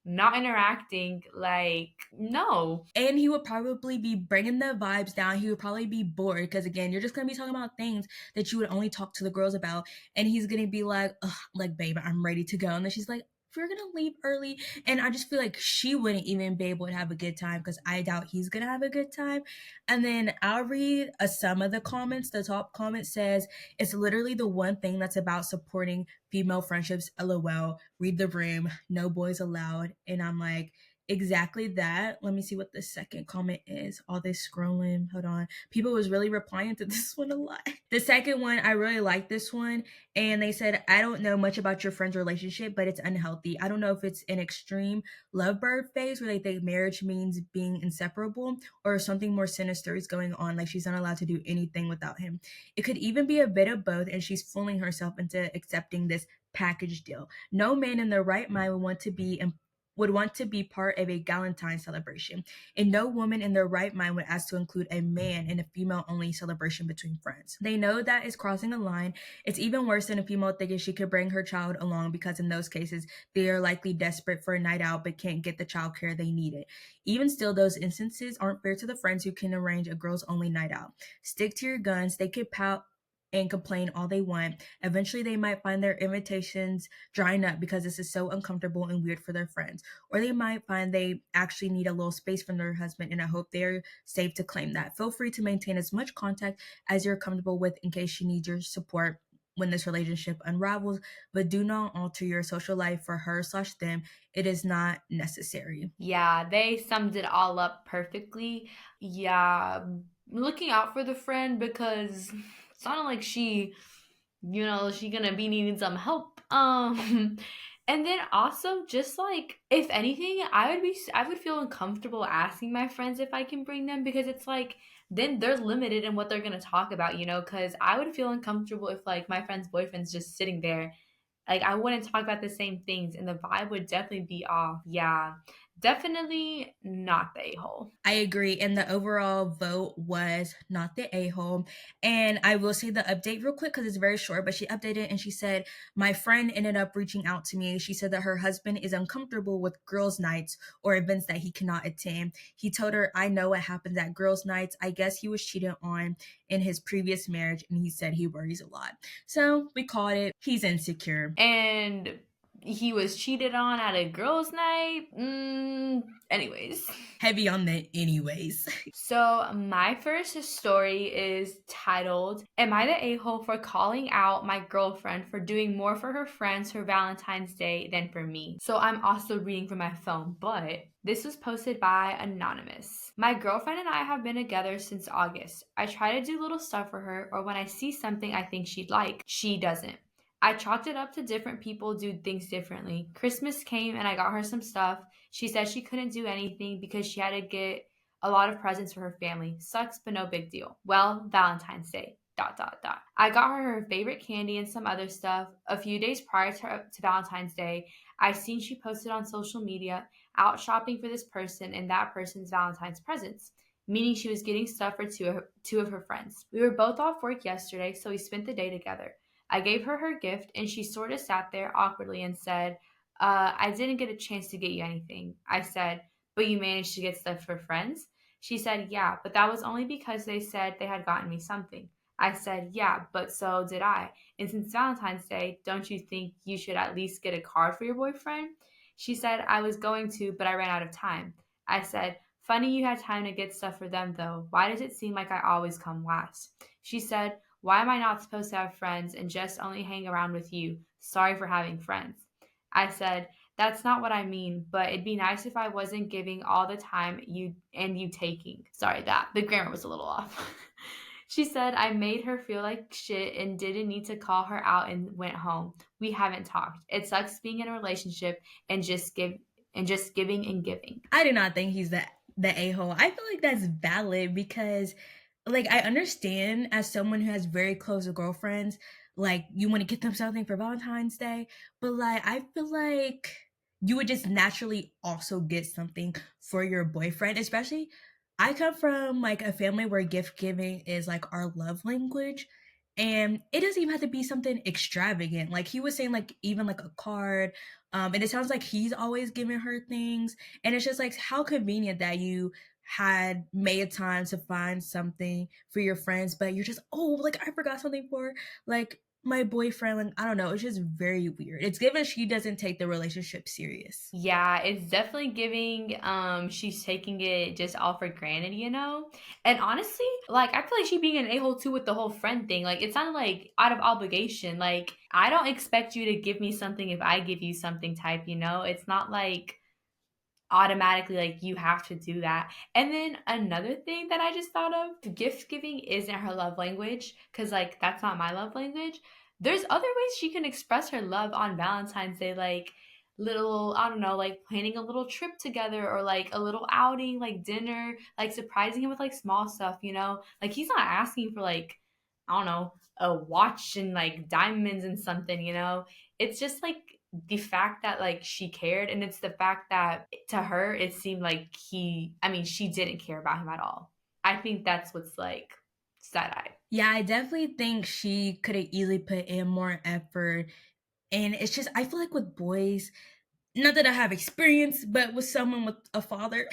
not interacting. Like, no. And he would probably be bringing the vibes down. He would probably be bored because again, you're just gonna be talking about things that you would only talk to the girls about. And he's gonna be like, ugh, like, babe, I'm ready to go. And then she's like, we're gonna leave early. And I just feel like she wouldn't even be able to have a good time because I doubt he's gonna have a good time. And then I'll read some of the comments. The top comment says, it's literally the one thing that's about supporting female friendships. LOL. Read the room. No boys allowed. And I'm like, exactly that. Let me see what the second comment is. All this scrolling. Hold on. People was really replying to this one a lot. The second one, I really like this one. And they said, I don't know much about your friend's relationship, but it's unhealthy. I don't know if it's an extreme lovebird phase where they think marriage means being inseparable or something more sinister is going on, like she's not allowed to do anything without him. It could even be a bit of both, and she's fooling herself into accepting this package deal. No man in their right mind would want to be part of a Galentine celebration, and no woman in their right mind would ask to include a man in a female-only celebration between friends. They know that is crossing a line. It's even worse than a female thinking she could bring her child along because in those cases, they are likely desperate for a night out but can't get the child care they needed. Even still, those instances aren't fair to the friends who can arrange a girls-only night out. Stick to your guns. They could pout and complain all they want. Eventually, they might find their invitations drying up because this is so uncomfortable and weird for their friends. Or they might find they actually need a little space from their husband, and I hope they're safe to claim that. Feel free to maintain as much contact as you're comfortable with in case she needs your support when this relationship unravels, but do not alter your social life for her/them. It is not necessary. Yeah, they summed it all up perfectly. Yeah, looking out for the friend because it's not like she she gonna be needing some help. And then also just like if anything, I would feel uncomfortable asking my friends if I can bring them because it's like then they're limited in what they're gonna talk about, because I would feel uncomfortable if like my friend's boyfriend's just sitting there. Like I wouldn't talk about the same things and the vibe would definitely be off. Yeah. Definitely not the a-hole. I agree. And the overall vote was not the a hole. And I will say the update real quick because it's very short, but she updated and she said, my friend ended up reaching out to me. She said that her husband is uncomfortable with girls' nights or events that he cannot attend. He told her, I know what happens at girls' nights. I guess he was cheated on in his previous marriage and he said he worries a lot. So we called it. He's insecure. And he was cheated on at a girls' night. Anyways. Heavy on the anyways. So, my first story is titled, Am I the a hole for calling out my girlfriend for doing more for her friends for Valentine's Day than for me? So, I'm also reading from my phone, but this was posted by Anonymous. My girlfriend and I have been together since August. I try to do little stuff for her, or when I see something I think she'd like, she doesn't. I chalked it up to different people do things differently. Christmas came and I got her some stuff. She said she couldn't do anything because she had to get a lot of presents for her family. Sucks, but no big deal. Well, Valentine's Day. Dot dot dot. I got her favorite candy and some other stuff. A few days prior to Valentine's Day, I seen she posted on social media out shopping for this person and that person's Valentine's presents, meaning she was getting stuff for two of her friends. We were both off work yesterday, so we spent the day together. I gave her her gift, and she sort of sat there awkwardly and said, I didn't get a chance to get you anything. I said, but you managed to get stuff for friends? She said, yeah, but that was only because they said they had gotten me something. I said, yeah, but so did I. And since Valentine's Day, don't you think you should at least get a card for your boyfriend? She said, I was going to, but I ran out of time. I said, funny you had time to get stuff for them, though. Why does it seem like I always come last? She said, why am I not supposed to have friends and just only hang around with you? Sorry for having friends. I said, that's not what I mean, but it'd be nice if I wasn't giving all the time you taking. Sorry, that the grammar was a little off. She said I made her feel like shit and didn't need to call her out and went home. We haven't talked. It sucks being in a relationship and just giving and giving. I do not think he's the a hole. I feel like that's valid because, like, I understand as someone who has very close girlfriends, like you want to get them something for Valentine's Day, but like I feel like you would just naturally also get something for your boyfriend, especially. I come from like a family where gift giving is like our love language. And it doesn't even have to be something extravagant. Like he was saying, like even like a card. And it sounds like he's always giving her things, and it's just like how convenient that you had made time to find something for your friends, but you're just, oh, like I forgot something for like my boyfriend. Like, I don't know. It's just very weird. It's given she doesn't take the relationship serious. Yeah, it's definitely giving she's taking it just all for granted. And honestly, like I feel like she being an a-hole too with the whole friend thing. Like it sounded like out of obligation. Like I don't expect you to give me something if I give you something type. It's not like automatically like you have to do that. And then another thing that I just thought of, gift giving isn't her love language because like that's not my love language. There's other ways she can express her love on Valentine's Day, like little, I don't know, like planning a little trip together or like a little outing, like dinner, like surprising him with like small stuff. Like he's not asking for like, I don't know, a watch and like diamonds and something. It's just like the fact that like she cared, and it's the fact that to her it seemed like she didn't care about him at all. I think that's what's like side-eye. Yeah, I definitely think she could have easily put in more effort. And it's just, I feel like with boys, not that I have experience, but with someone with a father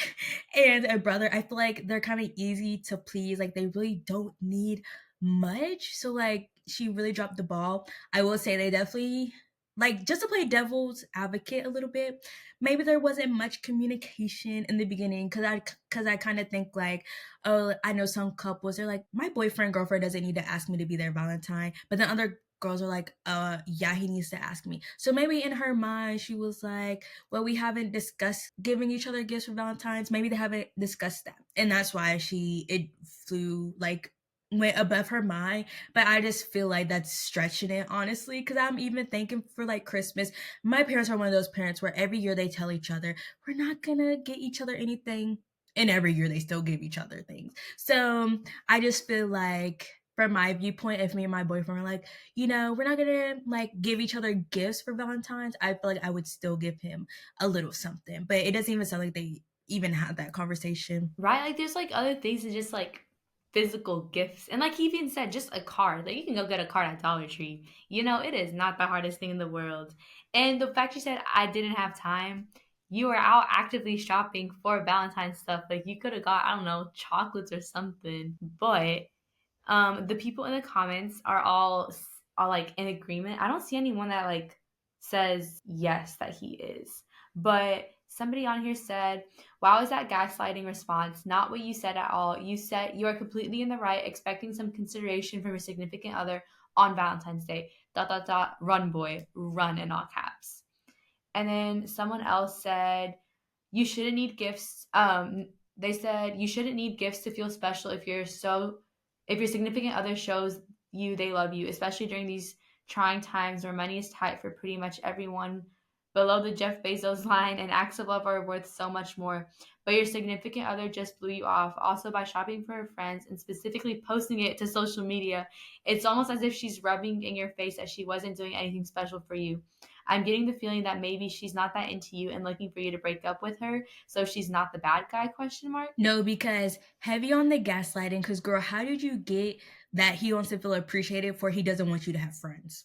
and a brother, I feel like they're kind of easy to please. Like they really don't need much. So like she really dropped the ball. I will say they definitely, like, just to play devil's advocate a little bit, maybe there wasn't much communication in the beginning because I kind of think like, oh, I know some couples are like, my boyfriend girlfriend doesn't need to ask me to be their Valentine, but then other girls are like, yeah, he needs to ask me. So maybe in her mind, she was like, well, we haven't discussed giving each other gifts for Valentine's. Maybe they haven't discussed that. And that's why it flew like went above her mind, but I just feel like that's stretching it, honestly, because I'm even thinking for like Christmas. My parents are one of those parents where every year they tell each other, we're not gonna get each other anything. And every year they still give each other things. So I just feel like, from my viewpoint, if me and my boyfriend were like, we're not gonna like give each other gifts for Valentine's, I feel like I would still give him a little something. But it doesn't even sound like they even had that conversation. Right? Like there's like other things than just like physical gifts. And like he even said, just a card. Like you can go get a card at Dollar Tree. It is not the hardest thing in the world. And the fact you said I didn't have time, you were out actively shopping for Valentine's stuff. Like you could have got, I don't know, chocolates or something. But the people in the comments are like in agreement. I don't see anyone that like says yes that he is. But somebody on here said, "Wow, is that gaslighting response? Not what you said at all. You said you are completely in the right, expecting some consideration from your significant other on Valentine's Day. Dot dot dot. Run, boy, run in all caps." And then someone else said, "You shouldn't need gifts." They said you shouldn't need gifts to feel special if your significant other shows you they love you, especially during these trying times where money is tight for pretty much everyone. Below the Jeff Bezos line, and acts of love are worth so much more. But your significant other just blew you off. Also, by shopping for her friends and specifically posting it to social media, it's almost as if she's rubbing in your face that she wasn't doing anything special for you. I'm getting the feeling that maybe she's not that into you and looking for you to break up with her, so she's not the bad guy, question mark. No, because heavy on the gaslighting, because girl, how did you get that he wants to feel appreciated for he doesn't want you to have friends?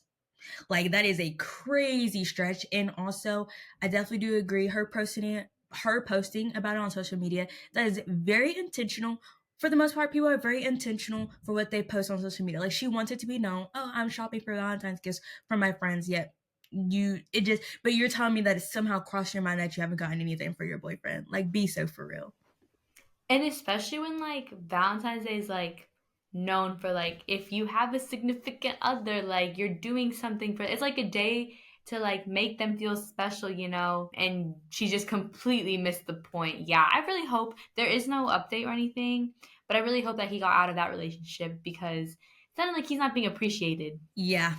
Like that is a crazy stretch. And also, I definitely do agree her posting about it on social media, that is very intentional. For the most part, people are very intentional for what they post on social media. Like she wants it to be known, oh, I'm shopping for Valentine's gifts for my friends, yet but you're telling me that it somehow crossed your mind that you haven't gotten anything for your boyfriend. Like, be so for real. And especially when like Valentine's Day is like known for like if you have a significant other, like you're doing something for it's like a day to like make them feel special. And she just completely missed the point. Yeah, I really hope there is no update or anything, but I really hope that he got out of that relationship because it sounded like he's not being appreciated. Yeah,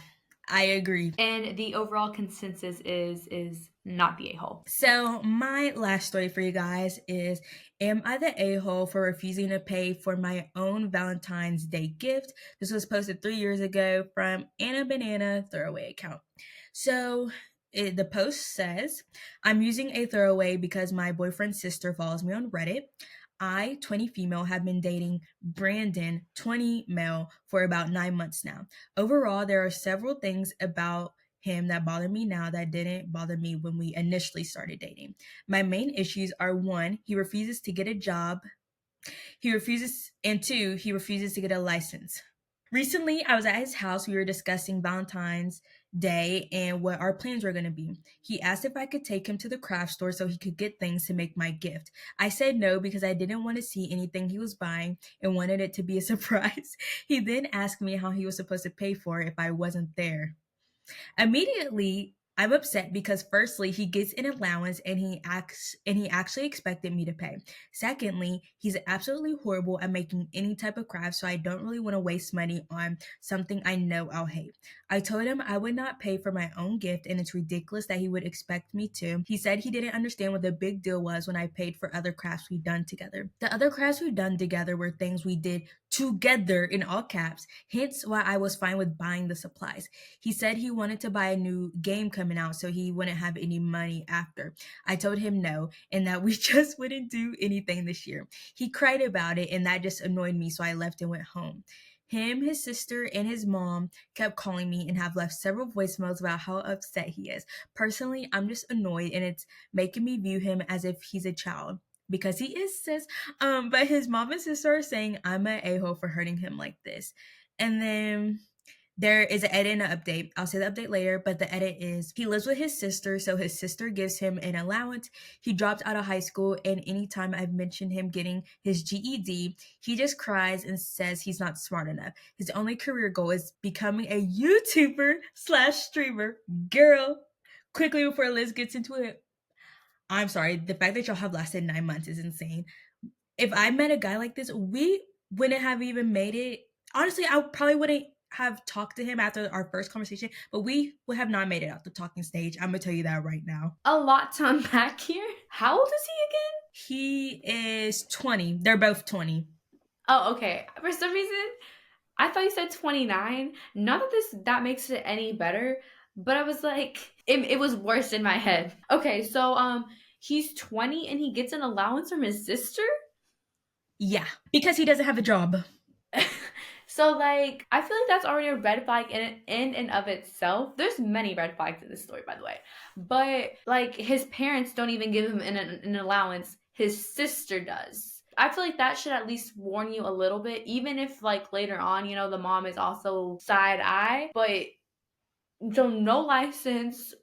I agree. And the overall consensus is not the a-hole. So, my last story for you guys is, am I the a hole for refusing to pay for my own Valentine's Day gift? This was posted 3 years ago from Anna Banana Throwaway account. So, the post says, I'm using a throwaway because my boyfriend's sister follows me on Reddit. I, 20 female, have been dating Brandon, 20 male, for about 9 months now. Overall, there are several things about him that bother me now that didn't bother me when we initially started dating. My main issues are: one, he refuses to get a job. And two, he refuses to get a license. Recently, I was at his house. We were discussing Valentine's Day and what our plans were going to be. He asked if I could take him to the craft store so he could get things to make my gift. I said no because I didn't want to see anything he was buying and wanted it to be a surprise. He then asked me how he was supposed to pay for it if I wasn't there. Immediately, I'm upset because firstly, he gets an allowance and he actually expected me to pay. Secondly, he's absolutely horrible at making any type of craft, so I don't really want to waste money on something I know I'll hate. I told him I would not pay for my own gift and it's ridiculous that he would expect me to. He said he didn't understand what the big deal was when I paid for other crafts we've done together. The other crafts we've done together were things we did together in all caps, hence why I was fine with buying the supplies. He said he wanted to buy a new game coming out so he wouldn't have any money after. I told him no and that we just wouldn't do anything this year. He cried about it and that just annoyed me, so I left and went home. Him, his sister, and his mom kept calling me and have left several voicemails about how upset he is. Personally, I'm just annoyed and it's making me view him as if he's a child. Because he is, sis. But his mom and sister are saying I'm an a-hole for hurting him like this. And then there is an edit and an update. I'll say the update later, but the edit is he lives with his sister, so his sister gives him an allowance. He dropped out of high school, and anytime I've mentioned him getting his GED, he just cries and says he's not smart enough. His only career goal is becoming a YouTuber/streamer. Girl, quickly before Liz gets into it, I'm sorry, the fact that y'all have lasted 9 months is insane. If I met a guy like this, we wouldn't have even made it honestly, I probably wouldn't have talked to him after our first conversation, but we would have not made it out the talking stage. I'm gonna tell you that right now. A lot to unpack here. How old is he again? He is 20. They're both 20. Oh, okay. For some reason, I thought you said 29. Not that that makes it any better, but I was like, it was worse in my head. Okay, so he's 20 and he gets an allowance from his sister? Yeah, because he doesn't have a job. So like I feel like that's already a red flag in and of itself. There's many red flags in this story, by the way, but like his parents don't even give him an allowance. His sister does. I feel like that should at least warn you a little bit, even if like later on, the mom is also side eye. But so no license,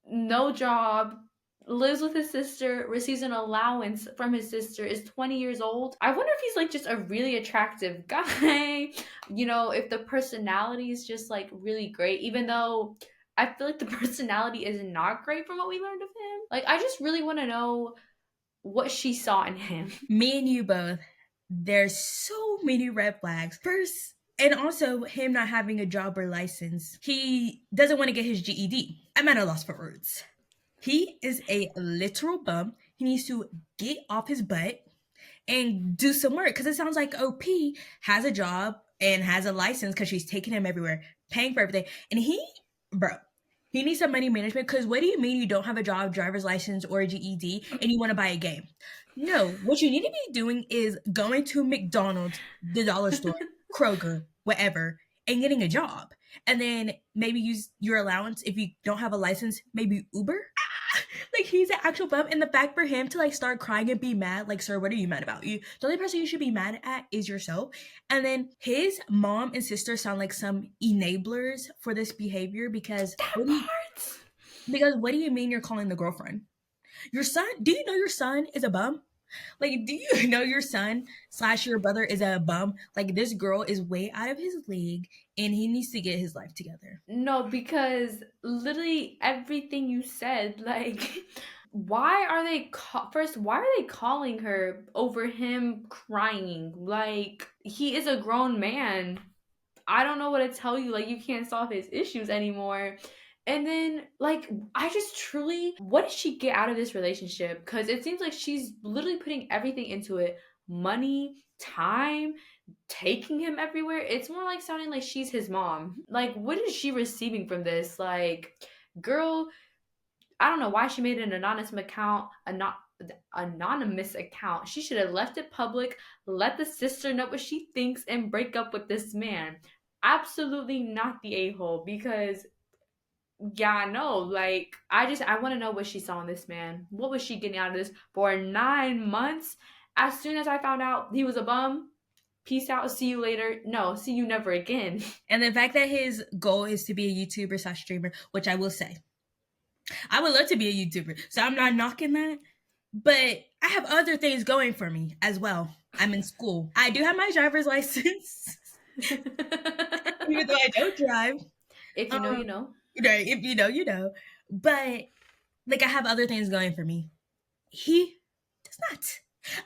no job, lives with his sister, receives an allowance from his sister, is 20 years old. I wonder if he's like just a really attractive guy. If the personality is just like really great, even though I feel like the personality is not great from what we learned of him. Like, I just really want to know what she saw in him. Me and you both. There's so many red flags. First, and also him not having a job or license. He doesn't want to get his GED. I'm at a loss for words. He is a literal bum. He needs to get off his butt and do some work, because it sounds like OP has a job and has a license because she's taking him everywhere, paying for everything. And bro, he needs some money management, because what do you mean you don't have a job, driver's license, or a GED and you want to buy a game? No, what you need to be doing is going to McDonald's, the dollar store, Kroger, whatever, and getting a job. And then maybe use your allowance if you don't have a license, maybe Uber. Like, he's an actual bum, and the fact for him to like start crying and be mad, like, sir, what are you mad about? The only person you should be mad at is yourself. And then his mom and sister sound like some enablers for this behavior, because That part. what do you mean you're calling the girlfriend? Your son? Do you know your son is a bum? Like, do you know your son slash your brother is a bum? Like, this girl is way out of his league, and he needs to get his life together. No, because literally everything you said, like, why are they first? Why are they calling her over him crying? Like, he is a grown man. I don't know what to tell you. Like, you can't solve his issues anymore. And then, like, I just truly, what did she get out of this relationship? Because it seems like she's literally putting everything into it: money, time, taking him everywhere. It's more like sounding like she's his mom. Like, what is she receiving from this? Like, girl, I don't know why she made an anonymous account. She should have left it public, let the sister know what she thinks, and break up with this man. Absolutely not the a-hole, because yeah, no, like, I want to know what she saw in this man. What was she getting out of this for 9 months? As soon as I found out he was a bum, peace out, see you later. No, see you never again. And the fact that his goal is to be a YouTuber slash streamer, which I will say, I would love to be a YouTuber, so I'm not knocking that. But I have other things going for me as well. I'm in school. I do have my driver's license, even though I don't drive. If you know, you know. If you know, you know. But like, I have other things going for me. He does not.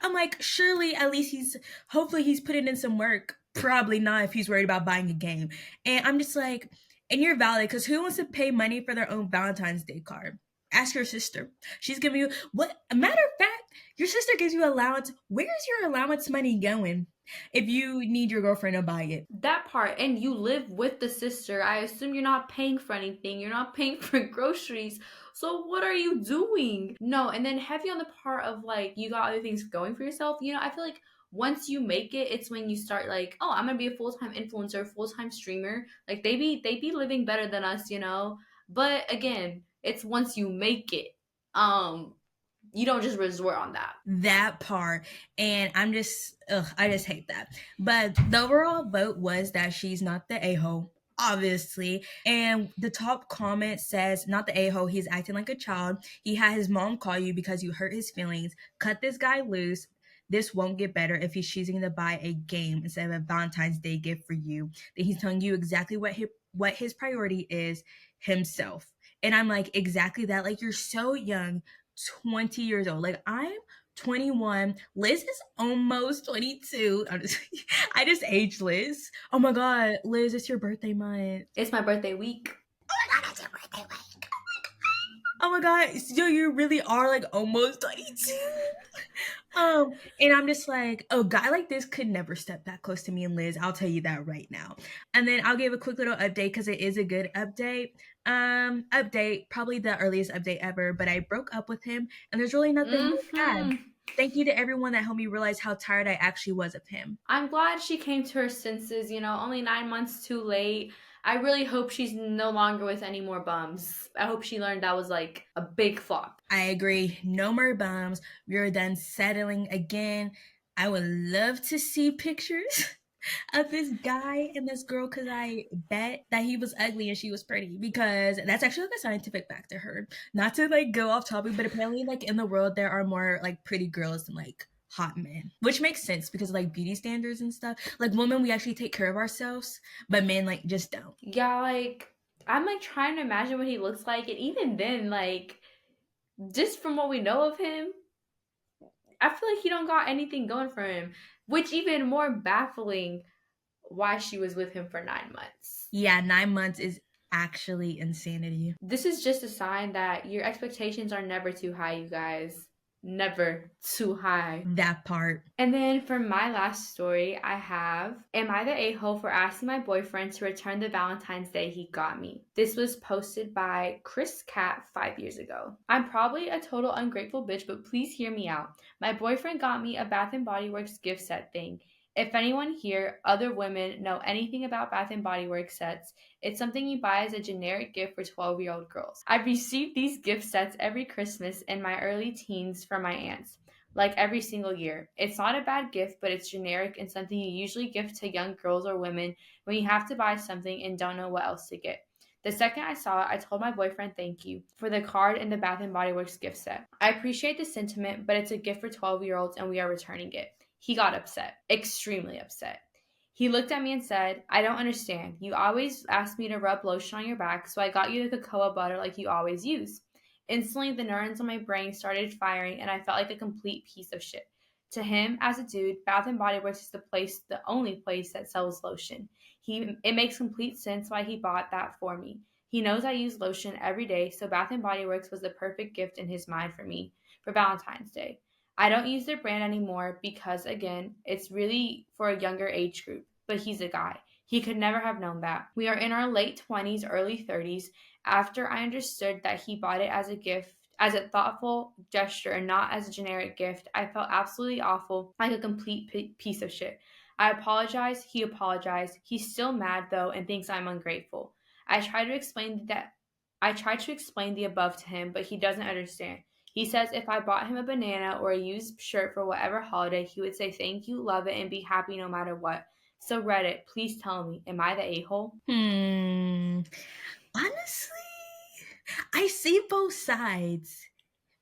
I'm like, surely at least hopefully he's putting in some work. Probably not if he's worried about buying a game. And I'm just like, and you're valid, because who wants to pay money for their own Valentine's Day card? Ask your sister. She's giving you what? A matter of fact, your sister gives you allowance. Where's your allowance money going if you need your girlfriend to buy it? That part, and you live with the sister. I assume you're not paying for anything. You're not paying for groceries. So what are you doing? No, and then heavy on the part of like you got other things going for yourself. I feel like once you make it, it's when you start like, oh, I'm gonna be a full-time influencer, full-time streamer. Like they be living better than us. But again, it's once you make it. You don't just resort on that part. And I just hate that. But the overall vote was that she's not the a-hole, obviously. And the top comment says, not the a-hole, he's acting like a child. He had his mom call you because you hurt his feelings. Cut this guy loose. This won't get better if he's choosing to buy a game instead of a Valentine's Day gift for you. Then he's telling you exactly what his priority is: himself. And I'm like, exactly that. Like, you're so young, 20 years old. Like, I'm 21. Liz is almost 22. I just aged Liz. Oh my god, Liz, it's your birthday month. It's my birthday week. Oh my god, it's your birthday week. Oh my god, so you really are like almost 22. And I'm just like, a guy like this could never step that close to me and Liz. I'll tell you that right now. And then I'll give a quick little update because it is a good update. Update, probably the earliest update ever, but I broke up with him and there's really nothing more to add. Mm-hmm. Thank you to everyone that helped me realize how tired I actually was of him. I'm glad she came to her senses, only 9 months too late. I really hope she's no longer with any more bums. I hope she learned that was like a big flop. I agree. No more bums. We're done settling again. I would love to see pictures of this guy and this girl because I bet that he was ugly and she was pretty because that's actually like a scientific fact I heard. Not to like go off topic, but apparently like in the world there are more like pretty girls than like hot men, which makes sense because of like beauty standards and stuff. Like women, we actually take care of ourselves, but men like just don't. Yeah, like I'm like trying to imagine what he looks like, and even then, like just from what we know of him, I feel like he don't got anything going for him. Which even more baffling why she was with him for 9 months. Yeah, 9 months is actually insanity. This is just a sign that your expectations are never too high, you guys. Never too high. That part. And then for my last story, I have Am I the a-hole for asking my boyfriend to return the Valentine's Day he got me? This was posted by Chris Cat 5 years ago. I'm probably a total ungrateful bitch, but please hear me out. My boyfriend got me a Bath & Body Works gift set thing. If anyone here, other women, know anything about Bath & Body Works sets, it's something you buy as a generic gift for 12-year-old girls. I've received these gift sets every Christmas in my early teens from my aunts, like every single year. It's not a bad gift, but it's generic and something you usually give to young girls or women when you have to buy something and don't know what else to get. The second I saw it, I told my boyfriend thank you for the card and the Bath & Body Works gift set. I appreciate the sentiment, but it's a gift for 12-year-olds and we are returning it. He got upset, extremely upset. He looked at me and said, I don't understand. You always ask me to rub lotion on your back, so I got you the cocoa butter like you always use. Instantly, the neurons on my brain started firing, and I felt like a complete piece of shit. To him, as a dude, Bath & Body Works is the only place that sells lotion. It makes complete sense why he bought that for me. He knows I use lotion every day, so Bath & Body Works was the perfect gift in his mind for me for Valentine's Day. I don't use their brand anymore because, again, it's really for a younger age group. But he's a guy. He could never have known that. We are in our late 20s, early 30s. After I understood that he bought it as a gift, as a thoughtful gesture and not as a generic gift, I felt absolutely awful, like a complete piece of shit. I apologized. He apologized. He's still mad though and thinks I'm ungrateful. I tried to explain the above to him, but he doesn't understand. He says if I bought him a banana or a used shirt for whatever holiday, he would say thank you, love it, and be happy no matter what. So Reddit, please tell me, am I the a-hole? Honestly, I see both sides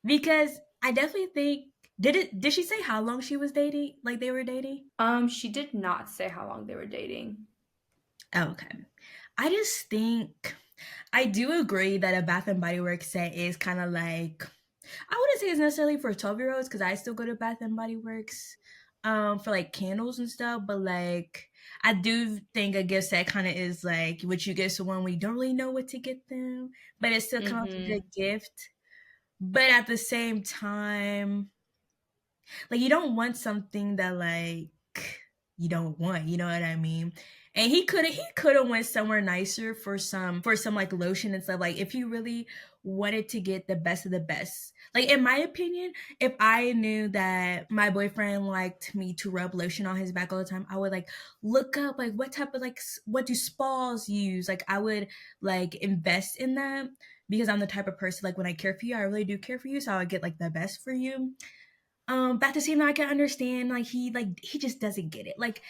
because I definitely think did she say how long she was dating? Like they were dating? She did not say how long they were dating. Okay. I just think I do agree that a Bath and Body Works set is kind of like I wouldn't say it's necessarily for 12-year-olds because I still go to Bath and Body Works for like candles and stuff, but like I do think a gift set kind of is like what you give someone when you don't really know what to get them, but it's still kind of a good gift. But at the same time, like you don't want something that like you don't want, you know what I mean? And he could have went somewhere nicer for some like lotion and stuff. Like if he really wanted to get the best of the best. Like in my opinion, if I knew that my boyfriend liked me to rub lotion on his back all the time, I would like look up like what type of like what do spas use? Like I would like invest in that because I'm the type of person like when I care for you, I really do care for you, so I would get like the best for you. But at the same time, I can understand like he just doesn't get it. Like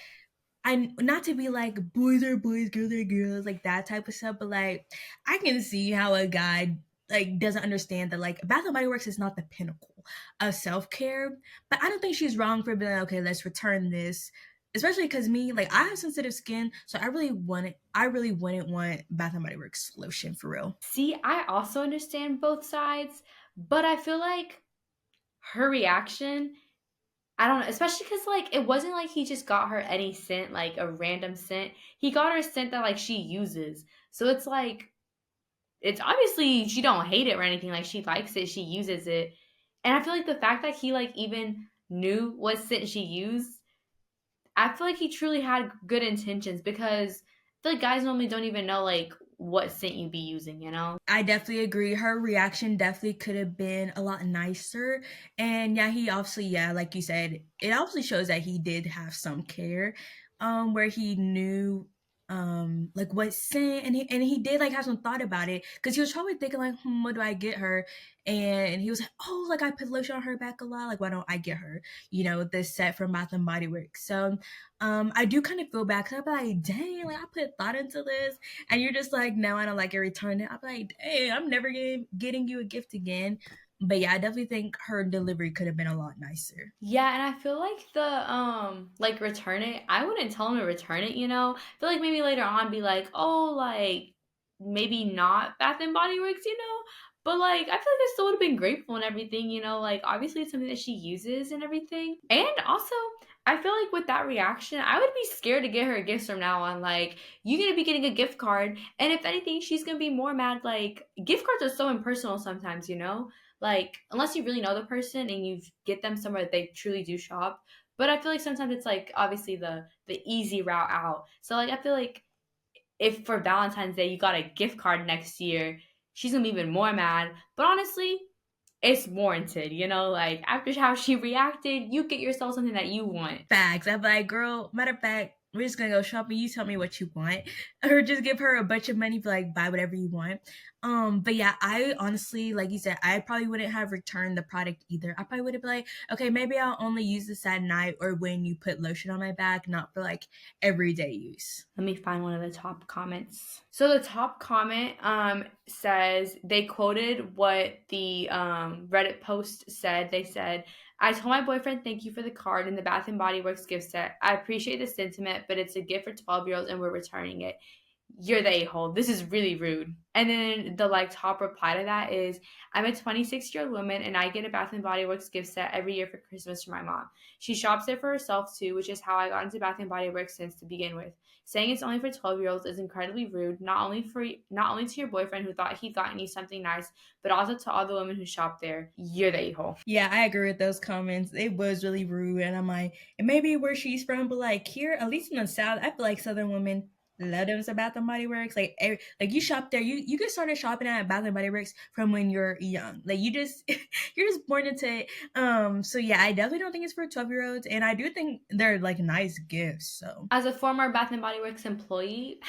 I not to be like boys are boys, girls are girls, like that type of stuff. But like I can see how a guy like doesn't understand that like Bath and Body Works is not the pinnacle of self care. But I don't think she's wrong for being like, okay, let's return this. Especially because me, like I have sensitive skin, so I really wouldn't want Bath and Body Works lotion for real. See, I also understand both sides, but I feel like her reaction, I don't know, especially because like it wasn't like he just got her any scent, like a random scent. He got her a scent that like she uses. So it's like it's obviously she don't hate it or anything. Like she likes it, she uses it. And I feel like the fact that he like even knew what scent she used, I feel like he truly had good intentions because I feel like guys normally don't even know like what scent you be using, you know? I definitely agree. Her reaction definitely could have been a lot nicer. And yeah, he obviously, yeah, like you said, it obviously shows that he did have some care, where he knew like what scent, and he did like have some thought about it because he was probably thinking like, what do I get her? And he was like, oh, like I put lotion on her back a lot, like why don't I get her, this set from Bath and Body Works. So I do kind of feel bad because I'm like, dang, like I put thought into this, and you're just like, no, I don't like it, return it. I'm like, hey, I'm never getting you a gift again. But yeah, I definitely think her delivery could have been a lot nicer. Yeah, and I feel like the like return it. I wouldn't tell him to return it, you know. I feel like maybe later on be like, "Oh, like maybe not Bath and Body Works, you know?" But like I feel like I still would have been grateful and everything, you know, like obviously it's something that she uses and everything. And also, I feel like with that reaction, I would be scared to get her gifts from now on. Like, you're gonna be getting a gift card, and if anything, she's gonna be more mad. Like, gift cards are so impersonal sometimes, you know? Like, unless you really know the person and you get them somewhere that they truly do shop. But I feel like sometimes it's like obviously the easy route out. So like I feel like if for Valentine's Day you got a gift card next year, she's gonna be even more mad. But honestly, it's warranted, you know, like after how she reacted, you get yourself something that you want. Facts. I'm like, girl, matter of fact, we're just gonna go shopping. You tell me what you want, or just give her a bunch of money, like buy whatever you want. But yeah, I honestly, like you said, I probably wouldn't have returned the product either. I probably would have been like, okay, maybe I'll only use this at night or when you put lotion on my back, not for like everyday use. Let me find one of the top comments. So the top comment says they quoted what the Reddit post said. They said, "I told my boyfriend thank you for the card and the Bath and Body Works gift set. I appreciate the sentiment, but it's a gift for 12-year-olds and we're returning it. You're the a-hole. This is really rude." And then the like top reply to that is, "I'm a 26-year-old woman and I get a Bath and Body Works gift set every year for Christmas for my mom. She shops there for herself too, which is how I got into Bath and Body Works since to begin with. Saying it's only for 12-year-olds is incredibly rude, not only to your boyfriend who thought he'd gotten you something nice, but also to all the women who shop there. You're the a-hole." Yeah, I agree with those comments. It was really rude, and I'm like, it may be where she's from, but like here, at least in the South, I feel like Southern women love them some Bath and Body Works. Like, like you shop there, you get started shopping at Bath and Body Works from when you're young. Like you just you're just born into it. So yeah, I definitely don't think it's for 12-year-olds, and I do think they're like nice gifts. So As a former Bath and Body Works employee,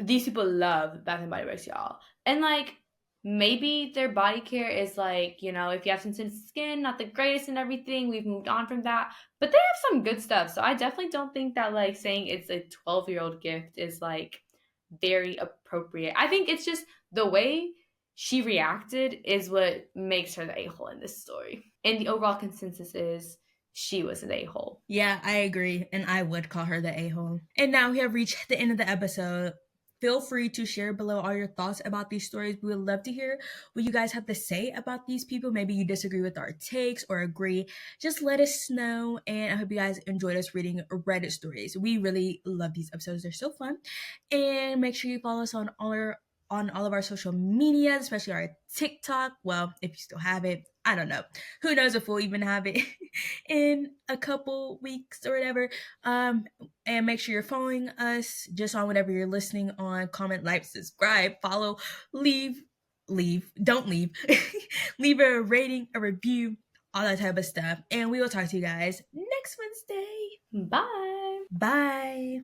these people love Bath and Body Works, y'all. And like maybe their body care is like, you know, if you have sensitive skin, not the greatest and everything. We've moved on from that. But they have some good stuff. So I definitely don't think that like saying it's a 12-year-old gift is like very appropriate. I think it's just the way she reacted is what makes her the a-hole in this story. And the overall consensus is she was an a-hole. yeah, I agree, and I would call her the a-hole. And now we have reached the end of the episode. Feel free to share below all your thoughts about these stories. We would love to hear what you guys have to say about these people. Maybe you disagree with our takes or agree. Just let us know. And I hope you guys enjoyed us reading Reddit stories. We really love these episodes. They're so fun. And make sure you follow us on all of our social media, especially our TikTok. Well, if you still have it, I don't know. Who knows if we'll even have it in a couple weeks or whatever. And make sure you're following us just on whatever you're listening on. Comment, like, subscribe, follow, don't leave. Leave a rating, a review, all that type of stuff. And we will talk to you guys next Wednesday. Bye. Bye.